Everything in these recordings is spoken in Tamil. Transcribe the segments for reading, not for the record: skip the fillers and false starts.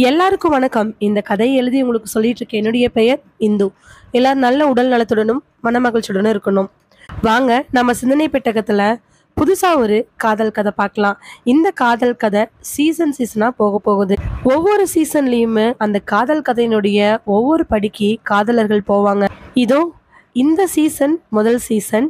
எல்லாருக்கும் வணக்கம். இந்த கதையை எழுதி உங்களுக்கு சொல்லிட்டு இருக்க என்னுடைய பெயர் இந்து. எல்லாரும் நல்ல உடல் நலத்துடனும் மனமகிழ்ச்சியுடனும் இருக்கணும். வாங்க நம்ம சிந்தனை பெட்டகத்துல புதுசா ஒரு காதல் கதை பார்க்கலாம். இந்த காதல் கதை சீசனா போக போகுது. ஒவ்வொரு சீசன்லயுமே அந்த காதல் கதையினுடைய ஒவ்வொரு படிக்கு காதலர்கள் போவாங்க. இதோ இந்த சீசன் முதல் சீசன்.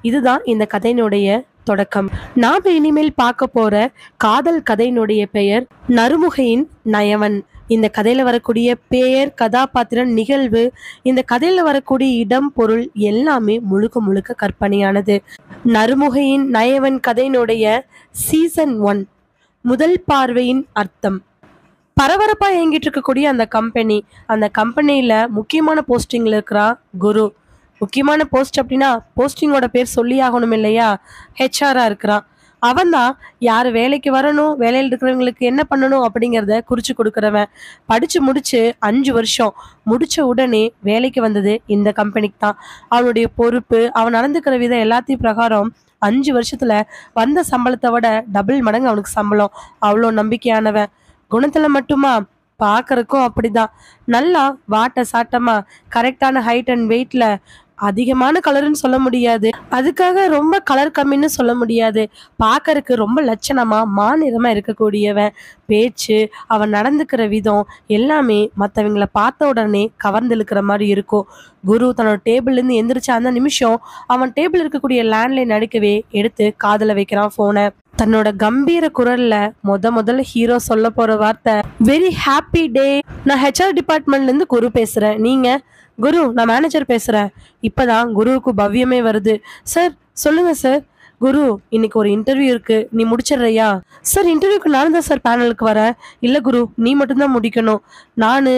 இதுதான் இந்த கதையினுடைய தொடக்கம். நாம இனிமேல் பார்க்க போற காதல் கதையினுடைய பெயர் நறுமுகையின் நயவன். இந்த கதையில வரக்கூடிய பெயர், கதாபாத்திரம், நிகழ்வு, இந்த கதையில வரக்கூடிய இடம், பொருள் எல்லாமே முழுக்க முழுக்க கற்பனையானது. நறுமுகையின் நயவன் கதையினுடைய சீசன் 1 முதல் பார்வையின் அர்த்தம். பரபரப்பா இயங்கிட்டு இருக்கக்கூடிய அந்த கம்பெனியில முக்கியமான போஸ்டிங்ல இருக்கிறா குரு. முக்கியமான போஸ்ட் அப்படின்னா போஸ்டிங்கோட பேர் சொல்லி ஆகணும் இல்லையா? ஹெச்ஆரா இருக்கிறான். அவன் தான் யார் வேலைக்கு வரணும், வேலையில் இருக்கிறவங்களுக்கு என்ன பண்ணணும் அப்படிங்கிறத குறிச்சு கொடுக்குறவன். படிச்சு முடிச்சு 5 வருஷம் முடிச்ச உடனே வேலைக்கு வந்தது இந்த கம்பெனிக்கு தான். அவனுடைய பொறுப்பு, அவன் நடந்துக்கிற விதம் எல்லாத்தையும் பிரகாரம் 5 வருஷத்துல வந்த சம்பளத்தை விட டபுள் மடங்கு அவனுக்கு சம்பளம். அவ்வளோ நம்பிக்கையானவன். குணத்துல மட்டுமா, பார்க்கறக்கும் அப்படிதான். நல்லா வாட்ட சாட்டமா, கரெக்டான ஹைட் அண்ட் வெயிட்ல, அதிகமான கலர்னு சொல்ல முடியாது, அதுக்காக ரொம்ப கலர் கம்மின்னு சொல்ல முடியாது. பார்க்கறக்கு ரொம்ப லட்சணமா மாநிறமா இருக்கக்கூடியவன். பேச்சு, அவன் நடந்துக்கிற விதம் எல்லாமே மற்றவங்களை பார்த்த உடனே கவர்ந்து இழுக்கிற மாதிரி இருக்கும். குரு தன்னோட டேபிள்லேருந்து எந்திரிச்ச அந்த நிமிஷம் அவன் டேபிள் இருக்கக்கூடிய லேண்ட்லைன் அடிக்கவே எடுத்து காதில் வைக்கிறான் ஃபோனை. தன்னோட கம்பீர குரல்ல முதல்ல ஹீரோ சொல்ல போற வார்த்தை, வெரி ஹாப்பி டே. நான் ஹெச்ஆர் டிபார்ட்மெண்ட்ல இருந்து குரு பேசுறேன். நீங்க? குரு, நான் மேனேஜர் பேசுறேன். இப்பதான் குருவுக்கு பவ்யமே வருது. சார் சொல்லுங்க சார். குரு, இன்னைக்கு ஒரு இன்டர்வியூ இருக்கு, நீ முடிச்சிடுறியா? சார், இன்டர்வியூக்கு நானும் தான் சார் பேனலுக்கு வரேன். இல்லை குரு, நீ மட்டும்தான் முடிக்கணும். நான்,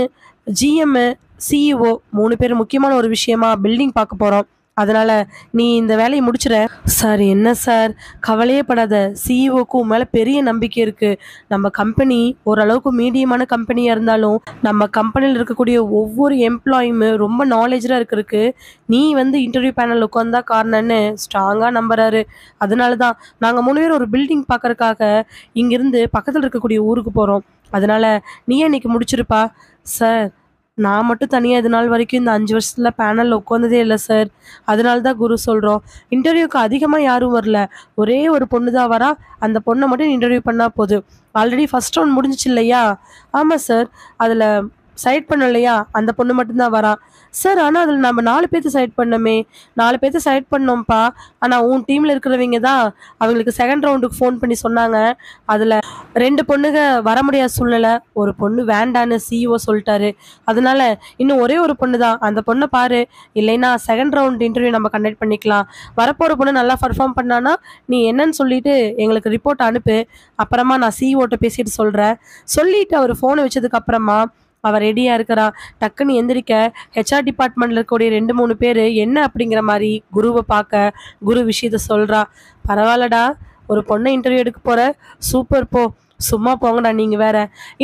ஜிஎம், சிஇஓ 3 பேர் முக்கியமான ஒரு விஷயமா பில்டிங் பார்க்க போறோம். அதனால நீ இந்த வேலையை முடிச்சிட. சார், என்ன சார், கவலையே படாத. சிஇஓக்கும் மேலே பெரிய நம்பிக்கை இருக்கு. நம்ம கம்பெனி ஓரளவுக்கு மீடியமான கம்பெனியாக இருந்தாலும் நம்ம கம்பெனியில் இருக்கக்கூடிய ஒவ்வொரு எம்ப்ளாயுமே ரொம்ப நாலேஜாக இருக்கிறதுக்கு நீ இன்டர்வியூ பேனல் உட்காந்தா காரணம்னு ஸ்ட்ராங்காக நம்புறாரு. அதனால தான் நாங்கள் 3 பேர் ஒரு பில்டிங் பார்க்கறதுக்காக இங்கிருந்து பக்கத்தில் இருக்கக்கூடிய ஊருக்கு போகிறோம். அதனால நீ இன்னைக்கு முடிச்சிருப்பா. சார், நான் மட்டும் தனியாக இது நாள் வரைக்கும் இந்த 5 வருஷத்தில் பேனலில் உட்காந்ததே இல்லை சார். அதனால தான் குரு சொல்கிறோம். இன்டர்வியூக்கு அதிகமாக யாரும் வரல, ஒரே ஒரு பொண்ணு தான் வரா. அந்த பொண்ணை மட்டும் இன்டர்வியூ பண்ணால் போதும். ஆல்ரெடி ஃபர்ஸ்ட் ரவுண்ட் முடிஞ்சிச்சு இல்லையா? ஆமாம் சார். அதில் செலக்ட் பண்ண இல்லையா, அந்த பொண்ணு மட்டும்தான் வரா. சார், ஆனால் அதில் நம்ம 4 பேர்த்து செலக்ட் பண்ணோமே. 4 பேர்த்து செலக்ட் பண்ணோம்ப்பா. ஆனால் உன் டீமில் இருக்கிறவங்க தான் அவங்களுக்கு செகண்ட் ரவுண்டுக்கு ஃபோன் பண்ணி சொன்னாங்க. அதில் 2 பொண்ணுங்க வர முடியாத சூழ்நிலை, ஒரு பொண்ணு வேண்டான்னு சிஇஓ சொல்லிட்டாரு. அதனால இன்னும் ஒரே ஒரு பொண்ணு தான். அந்த பொண்ணை பாரு, இல்லைன்னா செகண்ட் ரவுண்ட் இன்டர்வியூ நம்ம கண்டக்ட் பண்ணிக்கலாம். வரப்போகிற பொண்ணு நல்லா பர்ஃபார்ம் பண்ணானா நீ என்னன்னு சொல்லிட்டு எங்களுக்கு ரிப்போர்ட் அனுப்பு. அப்புறமா நான் சிஇஓட்ட பேசிட்டு சொல்கிறேன். சொல்லிட்டு அவர் ஃபோனை வச்சதுக்கு அப்புறமா அவள் ரெடியா இருக்கிறா. டக்குன்னு எந்திரிக்க ஹெச்ஆர் டிபார்ட்மெண்ட்ல இருக்கக்கூடிய 2-3 பேர் என்ன அப்படிங்கிற மாதிரி குருவை பார்க்க குரு விஷயத்த சொல்றா. பரவாயில்லடா, ஒரு பொண்ணை இன்டர்வியூ எடுக்க போற, சூப்பர் போ. சும்மா போங்கடா நீங்க வேற.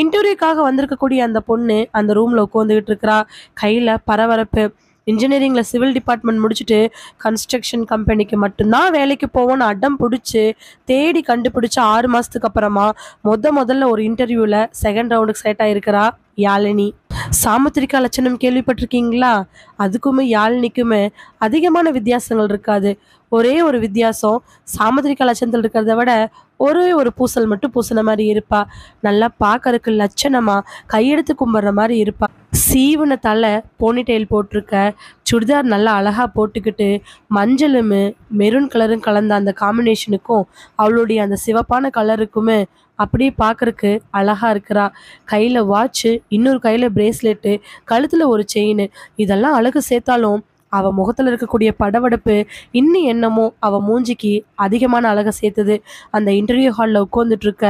இன்டர்வியூக்காக வந்திருக்கக்கூடிய அந்த பொண்ணு அந்த ரூம்ல உட்காந்துக்கிட்டு இருக்கிறா. கையில பரபரப்பு. இன்ஜினியரிங்கில் சிவில் டிபார்ட்மெண்ட் முடிச்சுட்டு கன்ஸ்ட்ரக்ஷன் கம்பெனிக்கு மட்டும்தான் வேலைக்கு போவோன்னு அடம் பிடிச்சி தேடி கண்டுபிடிச்ச 6 மாதத்துக்கு அப்புறமா முதல்ல ஒரு இன்டர்வியூவில் செகண்ட் ரவுண்டுக்கு செலக்ட் ஆகிருக்கிறா யாழினி. சாமுத்திரிகா லட்சணம் கேள்விப்பட்டிருக்கீங்களா? அதுக்குமே யாழினிக்குமே அதிகமான வித்தியாசங்கள் இருக்காது. ஒரே ஒரு வித்தியாசம், சாமுத்திரிகா லட்சணத்தில் இருக்கிறத விட ஒரே ஒரு பூசல் மட்டும் பூசின மாதிரி இருப்பா. நல்லா பார்க்கறதுக்கு லட்சணமா கையெடுத்து கும்பிட்ற மாதிரி இருப்பா. சீவன தலை, போனிடெயில் போட்டிருக்க, சுடிதார் நல்லா அழகாக போட்டுக்கிட்டு, மஞ்சளும் மெரூன் கலரும் கலந்த அந்த காம்பினேஷனுக்கும் அவளுடைய அந்த சிவப்பான கலருக்குமே அப்படியே பார்க்கறக்கு அழகா இருக்கிறா. கையில் வாட்சு, இன்னொரு கையில் பிரேஸ்லெட்டு, கழுத்தில் ஒரு செயின், இதெல்லாம் அழகு சேர்த்தாலும் அவள் முகத்தில் இருக்கக்கூடிய படவடப்பு இன்னும் என்னமோ அவள் மூஞ்சிக்கு அதிகமான அழகை சேர்த்துது. அந்த இன்டர்வியூ ஹாலில் உட்காந்துட்டு இருக்க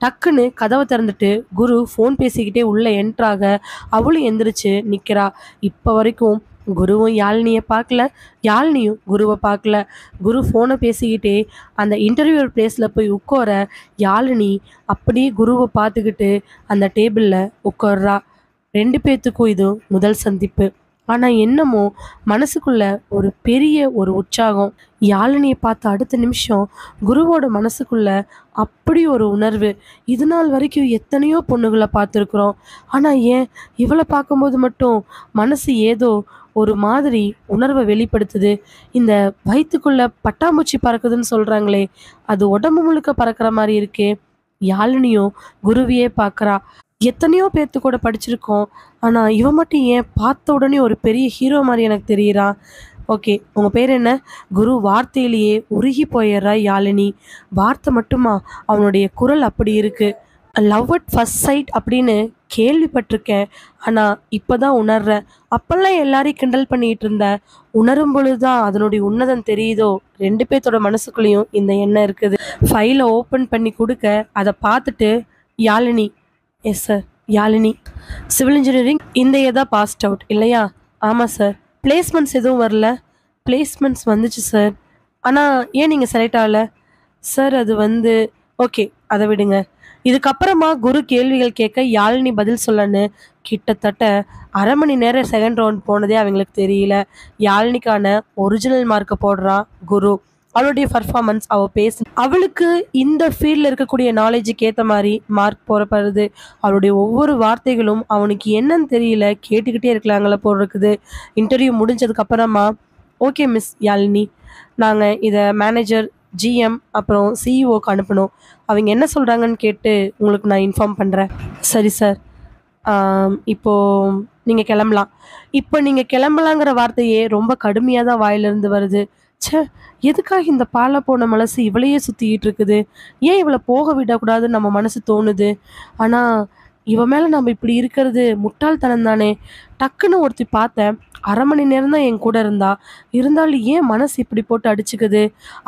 டக்குன்னு கதவை திறந்துட்டு குரு ஃபோன் பேசிக்கிட்டே உள்ளே என்ட்ராக அவளும் எந்திரிச்சு நிற்கிறா. இப்போ வரைக்கும் குருவும் யாழினியை பார்க்கல, யாழினியும் குருவை பார்க்கல. குரு ஃபோனை பேசிக்கிட்டே அந்த இன்டர்வியூ பிளேஸில் போய் உட்கார யாழினி அப்படியே குருவை பார்த்துக்கிட்டு அந்த டேபிளில் உட்கார்றா. 2 பேர்த்துக்கும் இது முதல் சந்திப்பு. ஆனால் என்னமோ மனசுக்குள்ள ஒரு பெரிய ஒரு உற்சாகம். யாழினியை பார்த்த அடுத்த நிமிஷம் குருவோட மனசுக்குள்ள அப்படி ஒரு உணர்வு. இது நாள் வரைக்கும் எத்தனையோ பொண்ணுகளை பார்த்துருக்குறோம். ஆனால் ஏன் இவளை பார்க்கும்போது மட்டும் மனசு ஏதோ ஒரு மாதிரி உணர்வை வெளிப்படுத்துது. இந்த வயிற்றுக்குள்ள பட்டாம்பூச்சி பறக்குதுன்னு சொல்கிறாங்களே, அது உடம்பு முழுக்க பறக்கிற மாதிரி இருக்கே. யாழினியும் குருவியே பார்க்குறா. எத்தனையோ பேர்த்து கூட படிச்சிருக்கோம். ஆனால் இவன் மட்டும் ஏன் பார்த்த உடனே ஒரு பெரிய ஹீரோ மாதிரி எனக்கு தெரியுறான். ஓகே, உங்கள் பேர் என்ன? குரு வார்த்தையிலேயே உருகி போயிடுறா யாழினி. வார்த்தை மட்டுமா, அவனுடைய குரல் அப்படி இருக்கு. லவ் அட் ஃபர்ஸ்ட் சைட் அப்படின்னு கேள்விப்பட்டிருக்கேன். ஆனால் இப்போ தான் உணர்றேன். அப்போல்லாம் எல்லாரையும் கிண்டல் பண்ணிகிட்டு இருந்தேன். உணரும் பொழுது தான் அதனுடைய உன்னதம் தெரியுதோ. ரெண்டு பேர்த்தோட மனசுக்குள்ளேயும் இந்த எண்ணம் இருக்குது. ஃபைலை ஓப்பன் பண்ணி கொடுக்க அதை பார்த்துட்டு, Yazhini. Yes sir. Yazhini, civil engineering இந்த இயர் தான் பாஸ்ட் அவுட் இல்லையா? ஆமாம் சார். பிளேஸ்மெண்ட்ஸ் எதுவும் வரல? பிளேஸ்மெண்ட்ஸ் வந்துச்சு சார். ஆனால் ஏன் நீங்கள் செலக்ட் ஆகலை? சார் அது வந்து ஓகே, அதை விடுங்க. இதுக்கப்புறமா குரு கேள்விகள் கேட்க யாழினி பதில் சொல்லன்னு கிட்டத்தட்ட அரை மணி நேரம் செகண்ட் ரவுண்ட் போனதே அவங்களுக்கு தெரியல. யாழினிக்கான ஒரிஜினல் மார்க்கை போடுறான் குரு. அவளுடைய பர்ஃபார்மன்ஸ், அவள் அவளுக்கு இந்த ஃபீல்டில் இருக்கக்கூடிய நாலேஜுக்கு ஏற்ற மாதிரி மார்க் போடப்படுது. அவளுடைய ஒவ்வொரு வார்த்தைகளும் அவனுக்கு என்னன்னு தெரியல, கேட்டுக்கிட்டே இருக்கலாங்கள போல் இருக்குது. இன்டர்வியூ முடிஞ்சதுக்கப்புறமா, ஓகே மிஸ் யாழினி, நாங்கள் இதை மேனேஜர், ஜிஎம் அப்புறம் சிஇஓக்கு அனுப்பணும். அவங்க என்ன சொல்கிறாங்கன்னு கேட்டு உங்களுக்கு நான் இன்ஃபார்ம் பண்ணுறேன். சரி சார். இப்போது நீங்கள் கிளம்பலாம். இப்போ நீங்கள் கிளம்பலாங்கிற வார்த்தையே ரொம்ப கடுமையாக தான் வாயிலிருந்து வருது. ச்சே, எதுக்காக இந்த பாலை போன மனசு இவளையே சுற்றிக்கிட்டு இருக்குது? ஏன் இவளை போக விடக்கூடாதுன்னு நம்ம மனசு தோணுது. ஆனால் இவ மேலே நம்ம இப்படி இருக்கிறது முட்டாள்தனம் தானே. டக்குன்னு ஒருத்தி பார்த்தேன், அரை மணி நேரம் தான் என் கூட இருந்தாலும் ஏன் மனசு இப்படி போட்டு அடிச்சுக்குது?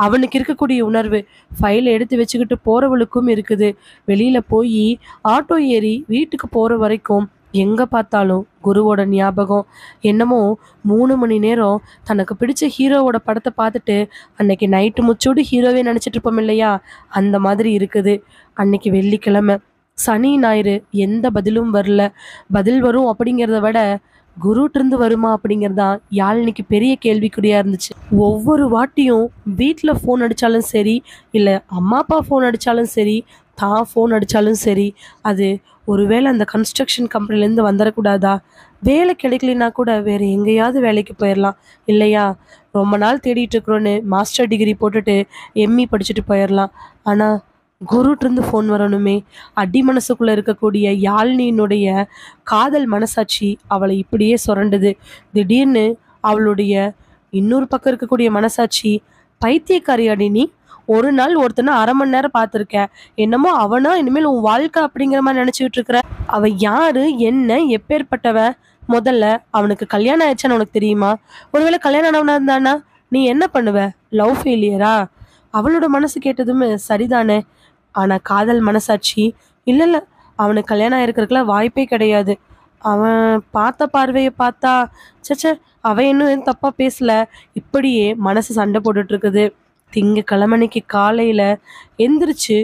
அவனுக்கு இருக்கக்கூடிய உணர்வு ஃபைலை எடுத்து வச்சுக்கிட்டு போகிறவளுக்கும் இருக்குது. வெளியில் போய் ஆட்டோ ஏறி வீட்டுக்கு போகிற வரைக்கும் எங்கே பார்த்தாலும் குருவோட ஞாபகம். என்னமோ 3 மணி நேரம் தனக்கு பிடிச்ச ஹீரோவோட படத்தை பார்த்துட்டு அன்னைக்கு நைட்டு முச்சோடு ஹீரோவே நினச்சிட்டு இருப்போம் இல்லையா, அந்த மாதிரி இருக்குது. அன்னைக்கு வெள்ளிக்கிழமை, சனி ஞாயிறு எந்த பதிலும் வரல. பதில் வரும் அப்படிங்கிறத விட குருட்டிருந்து வருமா அப்படிங்கிறது தான் யாழினிக்கு பெரிய கேள்விக்குறியாக இருந்துச்சு. ஒவ்வொரு வாட்டியும் வீட்டில் ஃபோன் அடித்தாலும் சரி, இல்லை அம்மா அப்பா ஃபோன் அடித்தாலும் சரி, தான் ஃபோன் அடித்தாலும் சரி, அது ஒருவேளை அந்த கன்ஸ்ட்ரக்ஷன் கம்பெனிலேருந்து வந்துடக்கூடாதா? வேலை கிடைக்கலனா கூட வேறு எங்கேயாவது வேலைக்கு போயிடலாம் இல்லையா? ரொம்ப நாள் தேடிட்டு இருக்கிறோன்னு மாஸ்டர் டிகிரி போட்டுட்டு எம்இ படிச்சுட்டு போயிடலாம். ஆனால் குருட்டிருந்து ஃபோன் வரணுமே. அடி மனசுக்குள்ளே இருக்கக்கூடிய யாழினியினுடைய காதல் மனசாட்சி அவளை இப்படியே சுரண்டுது. திடீர்னு அவளுடைய இன்னொரு பக்கம் இருக்கக்கூடிய மனசாட்சி, பைத்தியக்காரி அடி நீ, ஒரு நாள் ஒருத்தனை அரை மணி நேரம் பார்த்துருக்க, என்னமோ அவனா இனிமேல் உன் வாழ்க்கை அப்படிங்கிற மாதிரி நினச்சிக்கிட்டு இருக்கிற. அவன் யாரு, என்ன, எப்பேற்பட்டவ? முதல்ல அவனுக்கு கல்யாணம் ஆயிடுச்சான்னு உனக்கு தெரியுமா? ஒருவேளை கல்யாணம் ஆனவனா இருந்தானா நீ என்ன பண்ணுவ? லவ் ஃபெயிலியரா? அவளோட மனசு கேட்டதுமே சரிதானே. ஆனால் காதல் மனசாட்சி, இல்லை இல்லை, அவனுக்கு கல்யாணம் ஆயிருக்கிறதுக்குலாம் வாய்ப்பே கிடையாது. அவன் பார்த்த பார்வையை பார்த்தா, சச்ச, அவன் இன்னும் தப்பாக பேசல. இப்படியே மனசு சண்டை போட்டுட்ருக்குது. திங்கக்கிழமைக்கு காலையில் எந்திரிச்சு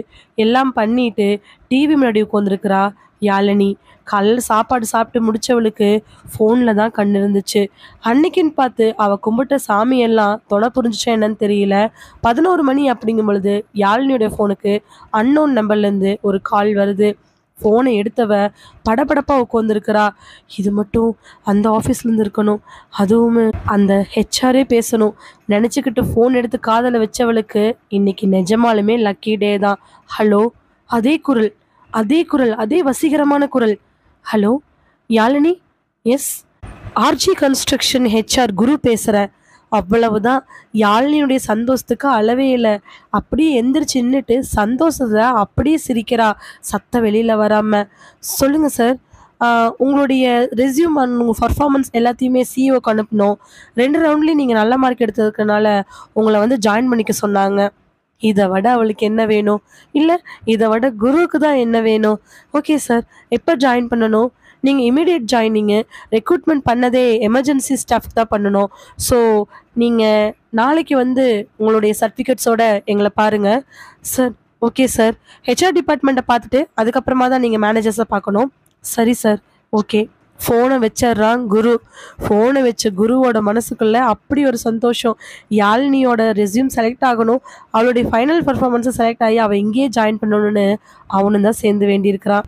எல்லாம் பண்ணிட்டு டிவி முன்னாடி உட்காந்துருக்கிறா யாழினி. காலையில் சாப்பாடு சாப்பிட்டு முடித்தவளுக்கு ஃபோனில் தான் கண் இருந்துச்சு. அன்னைக்குன்னு பார்த்து அவள் கும்பிட்ட சாமியெல்லாம் துணை புரிஞ்சிச்சா என்னன்னு தெரியல. 11 மணி அப்படிங்கும் பொழுது யாழினியோட ஃபோனுக்கு அன்னோன் நம்பர்லேருந்து ஒரு கால் வருது. ஃபோனை எடுத்தவ படபடப்பாக உட்காந்துருக்கிறா. இது மட்டும் அந்த ஆஃபீஸ்லேருந்து இருக்கணும், அதுவும் அந்த ஹெச்ஆரே பேசணும் நினச்சிக்கிட்டு ஃபோன் எடுத்து காதில் வச்சவளுக்கு இன்னைக்கு நிஜமாலுமே லக்கி டே தான். ஹலோ, அதே குரல், அதே குரல், அதே வசீகரமான குரல். Hello Yazhini, yes, RG construction HR Guru பேசுகிறேன். அவ்வளவுதான். யாழினியுடைய சந்தோஷத்துக்கு அளவே இல்லை. அப்படியே எந்திரிச்சு நின்றுட்டு சந்தோஷத்தை அப்படியே சிரிக்கிறா, சத்தம் வெளியில் வராமல். சொல்லுங்கள் சார், உங்களுடைய ரெஸ்யூம் அண்ட் உங்கள் பர்ஃபார்மன்ஸ் எல்லாத்தையுமே சிஇஓக்கு அனுப்பணும். 2 ரவுண்ட்லேயும் நீங்கள் நல்ல மார்க் எடுத்ததுக்குனால உங்களை வந்து ஜாயின் பண்ணிக்க சொன்னாங்க. இதை விட அவளுக்கு என்ன வேணும்? இல்லை, இதை விட குருவுக்கு தான் என்ன வேணும்? ஓகே சார், எப்போ ஜாயின் பண்ணணும்? நீங்கள் இமீடியட் ஜாயினிங்கு. ரெக்ரூட்மெண்ட் பண்ணதே எமர்ஜென்சி ஸ்டாஃப் தான் பண்ணணும். ஸோ நீங்கள் நாளைக்கு வந்து உங்களுடைய சர்டிஃபிகேட்ஸோட எங்களை பாருங்கள். Sir, okay sir. ஹெச்ஆர் டிபார்ட்மெண்ட்டை பார்த்துட்டு அதுக்கப்புறமா தான் நீங்கள் மேனேஜர்ஸை பார்க்கணும். சரி சார், ஓகே. ஃபோனை வச்சிடுறான் குரு. ஃபோனை வச்ச குருவோட மனசுக்குள்ள அப்படி ஒரு சந்தோஷம். யாழினியோட ரெஸ்யூம் செலக்ட் ஆகணும், அவளுடைய ஃபைனல் பர்ஃபார்மன்ஸை செலக்ட் ஆகி அவள் இங்கேயே ஜாயின் பண்ணணும்னு அவனும் தான் சேர்ந்து வேண்டியிருக்கிறான்.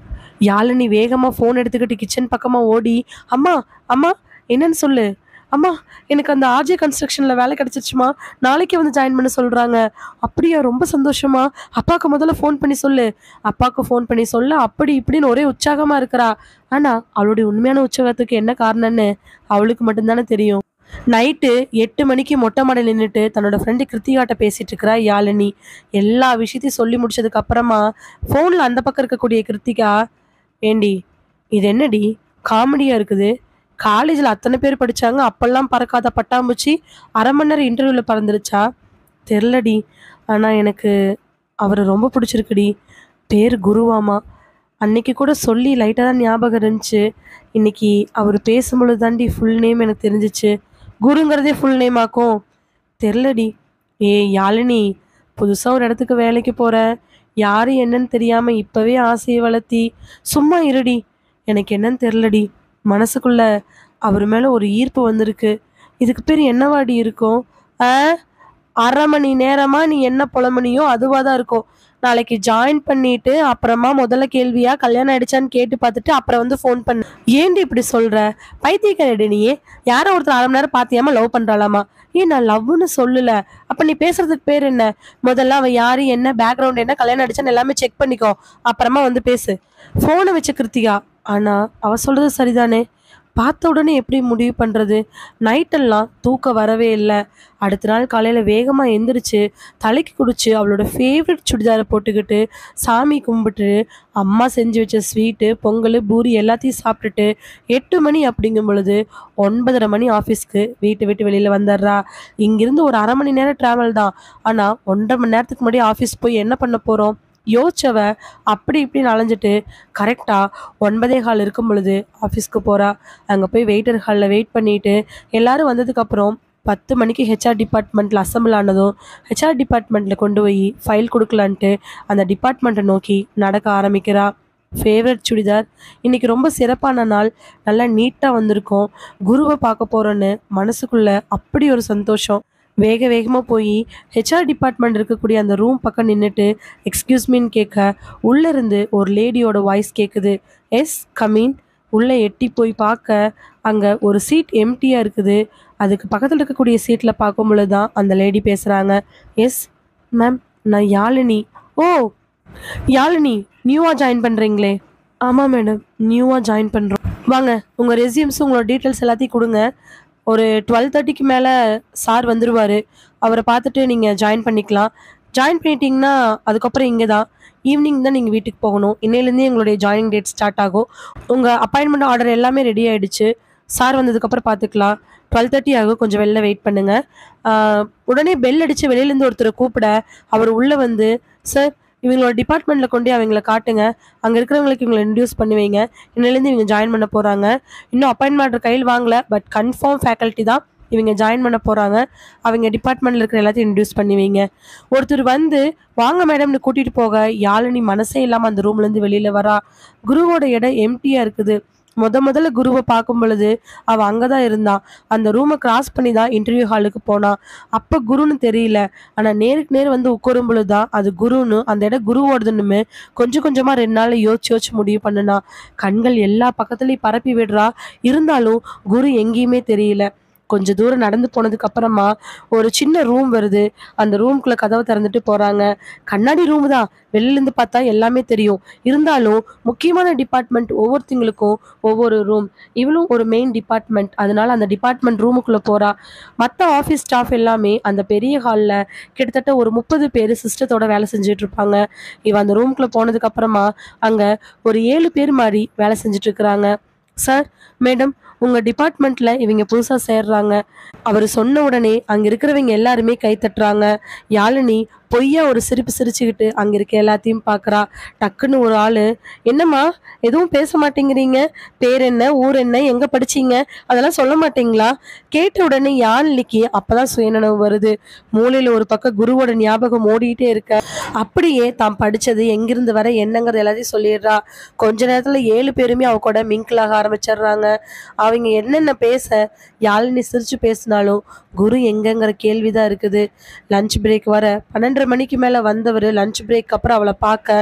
யாழினி வேகமாக ஃபோன் எடுத்துக்கிட்டு கிச்சன் பக்கமாக ஓடி, அம்மா அம்மா என்னன்னு சொல்லு, அம்மா எனக்கு அந்த ஆர்ஜே கன்ஸ்ட்ரக்ஷனில் வேலை கிடச்சிருச்சுமா, நாளைக்கே வந்து ஜாயின் பண்ண சொல்கிறாங்க. அப்படியா, ரொம்ப சந்தோஷமா, அப்பாவுக்கு முதல்ல ஃபோன் பண்ணி சொல்லு. அப்பாவுக்கு ஃபோன் பண்ணி சொல்ல அப்படி இப்படின்னு ஒரே உற்சாகமாக இருக்கிறா. ஆனால் அவளுடைய உண்மையான உற்சாகத்துக்கு என்ன காரணம்னு அவளுக்கு மட்டும்தானே தெரியும். நைட்டு 8 மணிக்கு மொட்டை மாடியில் நின்றுட்டு தன்னோட ஃப்ரெண்டு கிருத்திகாட்ட பேசிட்டு இருக்கிறா யாழினி. எல்லா விஷயத்தையும் சொல்லி முடிச்சதுக்கு அப்புறமா ஃபோனில் அந்த பக்கம் இருக்கக்கூடிய கிருத்திகா, ஏண்டி இது என்னடி காமெடியாக இருக்குது, காலேஜில் அத்தனை பேர் படித்தாங்க, அப்பெல்லாம் பறக்காத பட்டாம்பூச்சி 1/2 மணி நேரம் இன்டர்வியூவில் பறந்துருச்சா? தெரிலடி, ஆனால் எனக்கு அவரை ரொம்ப பிடிச்சிருக்குடி. பேர் குருவாமா. அன்னைக்கு கூட சொல்லி லைட்டாக தான் ஞாபகம் இருந்துச்சு. இன்னைக்கு அவர் பேசும்பொழுது தாண்டி ஃபுல் நேம் எனக்கு தெரிஞ்சிச்சு. குருங்கிறதே ஃபுல் நேம் ஆக்கும். தெரிலடி. யாழினி, புதுசாக ஒரு இடத்துக்கு வேலைக்கு போகிற, யார் என்னன்னு தெரியாமல் இப்போவே ஆசையை வளர்த்தி சும்மா இருடி. எனக்கு என்னன்னு தெரிலடி, மனசுக்குள்ள அவர் மேலே ஒரு ஈர்ப்பு வந்திருக்கு. இதுக்கு பேர் என்னவாடி இருக்கும்? 1/2 மணி நேரமாக நீ என்ன புலம்புனியோ அதுவாக தான் இருக்கும். நாளைக்கு ஜாயின் பண்ணிட்டு அப்புறமா முதல்ல கேள்வியா கல்யாணம் ஆயிடுச்சான்னு கேட்டு பார்த்துட்டு அப்புறம் வந்து ஃபோன் பண்ணு. ஏன்டி இப்படி சொல்கிற? பைத்தியக்காரடி நீயே. யாரோ ஒருத்தர் 1/2 மணி நேரம் பார்த்தியாம லவ் பண்ணுறாளாமா? நான் லவ்னு சொல்லல. அப்போ நீ பேசுறதுக்கு பேர் என்ன? முதல்ல அவன் யாரு, என்ன பேக்ரவுண்ட், என்ன கல்யாணம் ஆயிடுச்சான்னு எல்லாமே செக் பண்ணிக்கோ, அப்புறமா வந்து பேசு. ஃபோனை வச்ச கிருத்திகா. ஆனால் அவ சொல்கிறது சரிதானே, பார்த்த உடனே எப்படி முடிவு பண்ணுறது? நைட்டெல்லாம் தூக்கம் வரவே இல்லை. அடுத்த நாள் காலையில் வேகமாக எந்திரிச்சு தலைக்கு குடிச்சு அவளோட ஃபேவரட் சுடிதாரை போட்டுக்கிட்டு சாமி கும்பிட்டு அம்மா செஞ்சு வச்ச ஸ்வீட்டு, பொங்கல், பூரி எல்லாத்தையும் சாப்பிட்டுட்டு 8 மணி அப்படிங்கும் பொழுது 9:30 மணி ஆஃபீஸ்க்கு வீட்டை விட்டு வெளியில் வந்துடுறா. இங்கிருந்து ஒரு 1/2 மணி நேரம் ட்ராவல் தான். ஆனால் 1.5 மணி நேரத்துக்கு முன்னாடி ஆஃபீஸ் போய் என்ன பண்ண போகிறோம் யோசிச்சவ அப்படி இப்படின்னு அலைஞ்சிட்டு கரெக்டாக 9:15 இருக்கும் பொழுது ஆஃபீஸ்க்கு போகிறா. அங்கே போய் வெயிட்டர் ஹாலில் வெயிட் பண்ணிட்டு எல்லாரும் வந்ததுக்கப்புறம் 10 மணிக்கு ஹெச்ஆர் டிபார்ட்மெண்ட்டில் அசம்பிள் ஆனதும் ஹெச்ஆர் டிபார்ட்மெண்ட்டில் கொண்டு போய் ஃபைல் கொடுக்கலான்ட்டு அந்த டிபார்ட்மெண்ட்டை நோக்கி நடக்க ஆரம்பிக்கிறா. ஃபேவரட் சுடிதார், இன்றைக்கி ரொம்ப சிறப்பான நாள், நல்லா நீட்டாக வந்திருக்கோம், குருவை பார்க்க போகிறோன்னு மனசுக்குள்ளே அப்படி ஒரு சந்தோஷம். வேக வேகமாக போய் ஹெச்ஆர் டிபார்ட்மெண்ட் இருக்கக்கூடிய அந்த ரூம் பக்கம் நின்றுட்டு எக்ஸ்கியூஸ் மீன்னு கேட்க உள்ளேருந்து ஒரு லேடியோட வாய்ஸ் கேட்குது. S come in. உள்ளே எட்டி போய் பார்க்க அங்கே ஒரு சீட் எம்டியாக இருக்குது. அதுக்கு பக்கத்தில் இருக்கக்கூடிய சீட்டில் பார்க்கும் பொழுது தான் அந்த லேடி பேசுகிறாங்க. எஸ் மேம், நான் யாழினி. ஓ யாழினி, நியூவாக ஜாயின் பண்ணுறீங்களே? ஆமாம் மேடம், நியூவாக ஜாயின் பண்ணுறோம். வாங்க, உங்கள் ரெஸ்யூம்ஸும் உங்களோட டீட்டெயில்ஸ் எல்லாத்தையும் கொடுங்க. ஒரு 12:30க்கு மேலே சார் வந்துடுவார். அவரை பார்த்துட்டு நீங்கள் ஜாயின் பண்ணிக்கலாம். ஜாயின் பண்ணிட்டீங்கன்னா அதுக்கப்புறம் இங்கே தான் ஈவினிங் தான் நீங்கள் வீட்டுக்கு போகணும். இன்னையிலேருந்தே எங்களுடைய ஜாயினிங் டேட் ஸ்டார்ட் ஆகும். உங்கள் அப்பாயின்மெண்ட் ஆர்டர் எல்லாமே ரெடி ஆகிடுச்சு. சார் வந்ததுக்கப்புறம் பார்த்துக்கலாம். 12:30 ஆகும், கொஞ்சம் வெளில வெயிட் பண்ணுங்கள். உடனே பெல் அடித்து வெளியிலேருந்து ஒருத்தரை கூப்பிட அவர் உள்ளே வந்து, சார் இவங்களோட டிபார்ட்மெண்ட்டில் கொண்டு அவங்கள காட்டுங்க, அங்கே இருக்கிறவங்களுக்கு இவங்களை இன்ட்ரடியூஸ் பண்ணுவீங்க, இன்னிலேருந்து இவங்க ஜாயின் பண்ண போகிறாங்க. இன்னும் அப்பாயின்மெண்ட் ஆர்டர் கையில் வாங்கலை, பட் கன்ஃபார்ம் ஃபேக்கல்ட்டி தான், இவங்க ஜாயின் பண்ண போகிறாங்க, அவங்க டிபார்ட்மெண்ட்டில் இருக்கிற எல்லாத்தையும் இன்ட்ரடியூஸ் பண்ணுவீங்க. ஒருத்தர் வந்து வாங்க மேடம்னு கூட்டிகிட்டு போக யாழினி மனசே இல்லாமல் அந்த ரூம்லேருந்து வெளியில் வரா. குருவோட இடம் எம்டியாக இருக்குது. முதல்ல குருவை பார்க்கும் பொழுது அவள் அங்கே தான் இருந்தான். அந்த ரூமை கிராஸ் பண்ணி தான் இன்டர்வியூ ஹாலுக்கு போனான். அப்போ குருன்னு தெரியல, ஆனால் நேருக்கு நேர் வந்து உட்காரும் பொழுது தான் அது குருன்னு, அந்த இடம் குருவோடதுன்னு கொஞ்சம் கொஞ்சமாக 2 நாள் யோசிச்சு முடிவு பண்ணுனா. கண்கள் எல்லா பக்கத்துலேயும் பரப்பி விடுறா, இருந்தாலும் குரு எங்கேயுமே தெரியல. கொஞ்சம் தூரம் நடந்து போனதுக்கு அப்புறமா ஒரு சின்ன ரூம் வருது. அந்த ரூம்குள்ளே கதவை திறந்துட்டு போகிறாங்க. கண்ணாடி ரூம் தான், வெளியிலேருந்து பார்த்தா எல்லாமே தெரியும். இருந்தாலும் முக்கியமான டிபார்ட்மெண்ட் ஒவ்வொருத்தங்களுக்கும் ஒவ்வொரு ரூம். இவளும் ஒரு மெயின் டிபார்ட்மெண்ட், அதனால அந்த டிபார்ட்மெண்ட் ரூமுக்குள்ளே போகிறா. மற்ற ஆஃபீஸ் ஸ்டாஃப் எல்லாமே அந்த பெரிய ஹாலில் கிட்டத்தட்ட ஒரு 30 பேர் சிஸ்டத்தோட வேலை செஞ்சுட்டு இருப்பாங்க. இவன் அந்த ரூம்குள்ளே போனதுக்கப்புறமா அங்கே ஒரு 7 பேர் மாதிரி வேலை செஞ்சுட்டு இருக்கிறாங்க. சார், மேடம், உங்கள் டிபார்ட்மெண்ட்டில் இவங்க புதுசாக சேர்றாங்க. அவர் சொன்ன உடனே அங்கே இருக்கிறவங்க எல்லாருமே கை தட்டுறாங்க. யாழினி பொய்யா ஒரு சிரிப்பு சிரிச்சுக்கிட்டு அங்க இருக்க எல்லாத்தையும் பார்க்கறா. டக்குன்னு ஒரு ஆளு, "என்னம்மா எதுவும் பேச மாட்டேங்கிறீங்க? பேர் என்ன? ஊர் என்ன? எங்க படிச்சீங்க? அதெல்லாம் சொல்ல மாட்டீங்களா?" கேட்ட உடனே யாழினிக்கு அப்பதான் சுயநினைவு வருது. மூலையில ஒரு பக்கம் குருவோட ஞாபகம் ஓடிட்டே இருக்க. அப்படியே தான் படிச்சது, எங்கிருந்து வர என்னங்கிறது எல்லாத்தையும் சொல்லிடுறா. கொஞ்ச நேரத்துல 7 பேருமே அவ கூட மிங்கிள் ஆக ஆரம்பிச்சிடுறாங்க. அவங்க என்னென்ன பேச யாழினி சிரிச்சு பேசினாலும் குரு எங்கங்கிற கேள்விதான் இருக்குது. லஞ்ச் பிரேக் வர 12:30 மணிக்கு மேல வந்தவர் லஞ்ச் பிரேக் அப்புறம் அவளை பார்க்க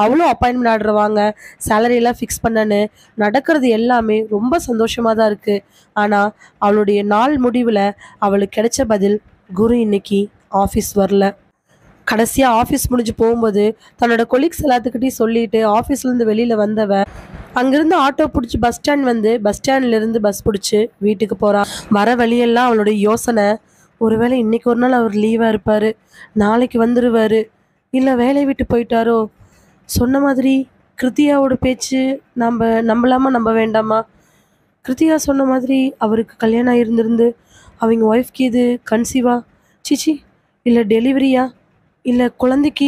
அவளும் அப்பாயின்மெண்ட் ஆடுறவாங்க, சேலரி எல்லாம் ஃபிக்ஸ் பண்ணனு நடக்கிறது எல்லாமே ரொம்ப சந்தோஷமா தான் இருக்கு. ஆனா அவளுடைய நாள் முடிவுல அவளுக்கு கிடைச்ச பதில், குரு இன்னைக்கு ஆஃபீஸ் வரல. கடைசியா ஆஃபீஸ் முடிஞ்சு போகும்போது தன்னோட கொலீக்ஸ் எல்லாத்துக்கிட்டையும் சொல்லிட்டு ஆஃபீஸ்லேருந்து வெளியில வந்தவ அங்கிருந்து ஆட்டோ பிடிச்சி பஸ் ஸ்டாண்ட் வந்து பஸ் ஸ்டாண்ட்ல இருந்து பஸ் பிடிச்சி வீட்டுக்கு போறா. வர வழியெல்லாம் அவளுடைய யோசனை, ஒருவேளை இன்னைக்கு ஒரு நாள் அவர் லீவா இருப்பாரு, நாளைக்கு வந்துருவாரு, இல்ல வேலையை விட்டு போயிட்டாரோ, சொன்ன மாதிரி கிருத்தியாவோட பேச்சு நம்ம நம்பலாமா நம்ப வேண்டாமா? கிருத்தியா சொன்ன மாதிரி அவருக்கு கல்யாணம் ஆகியிருந்திருந்து அவங்க ஒய்ஃப்க்கு இது கன்சீவா, சிச்சி இல்லை டெலிவரியா, இல்லை குழந்தைக்கு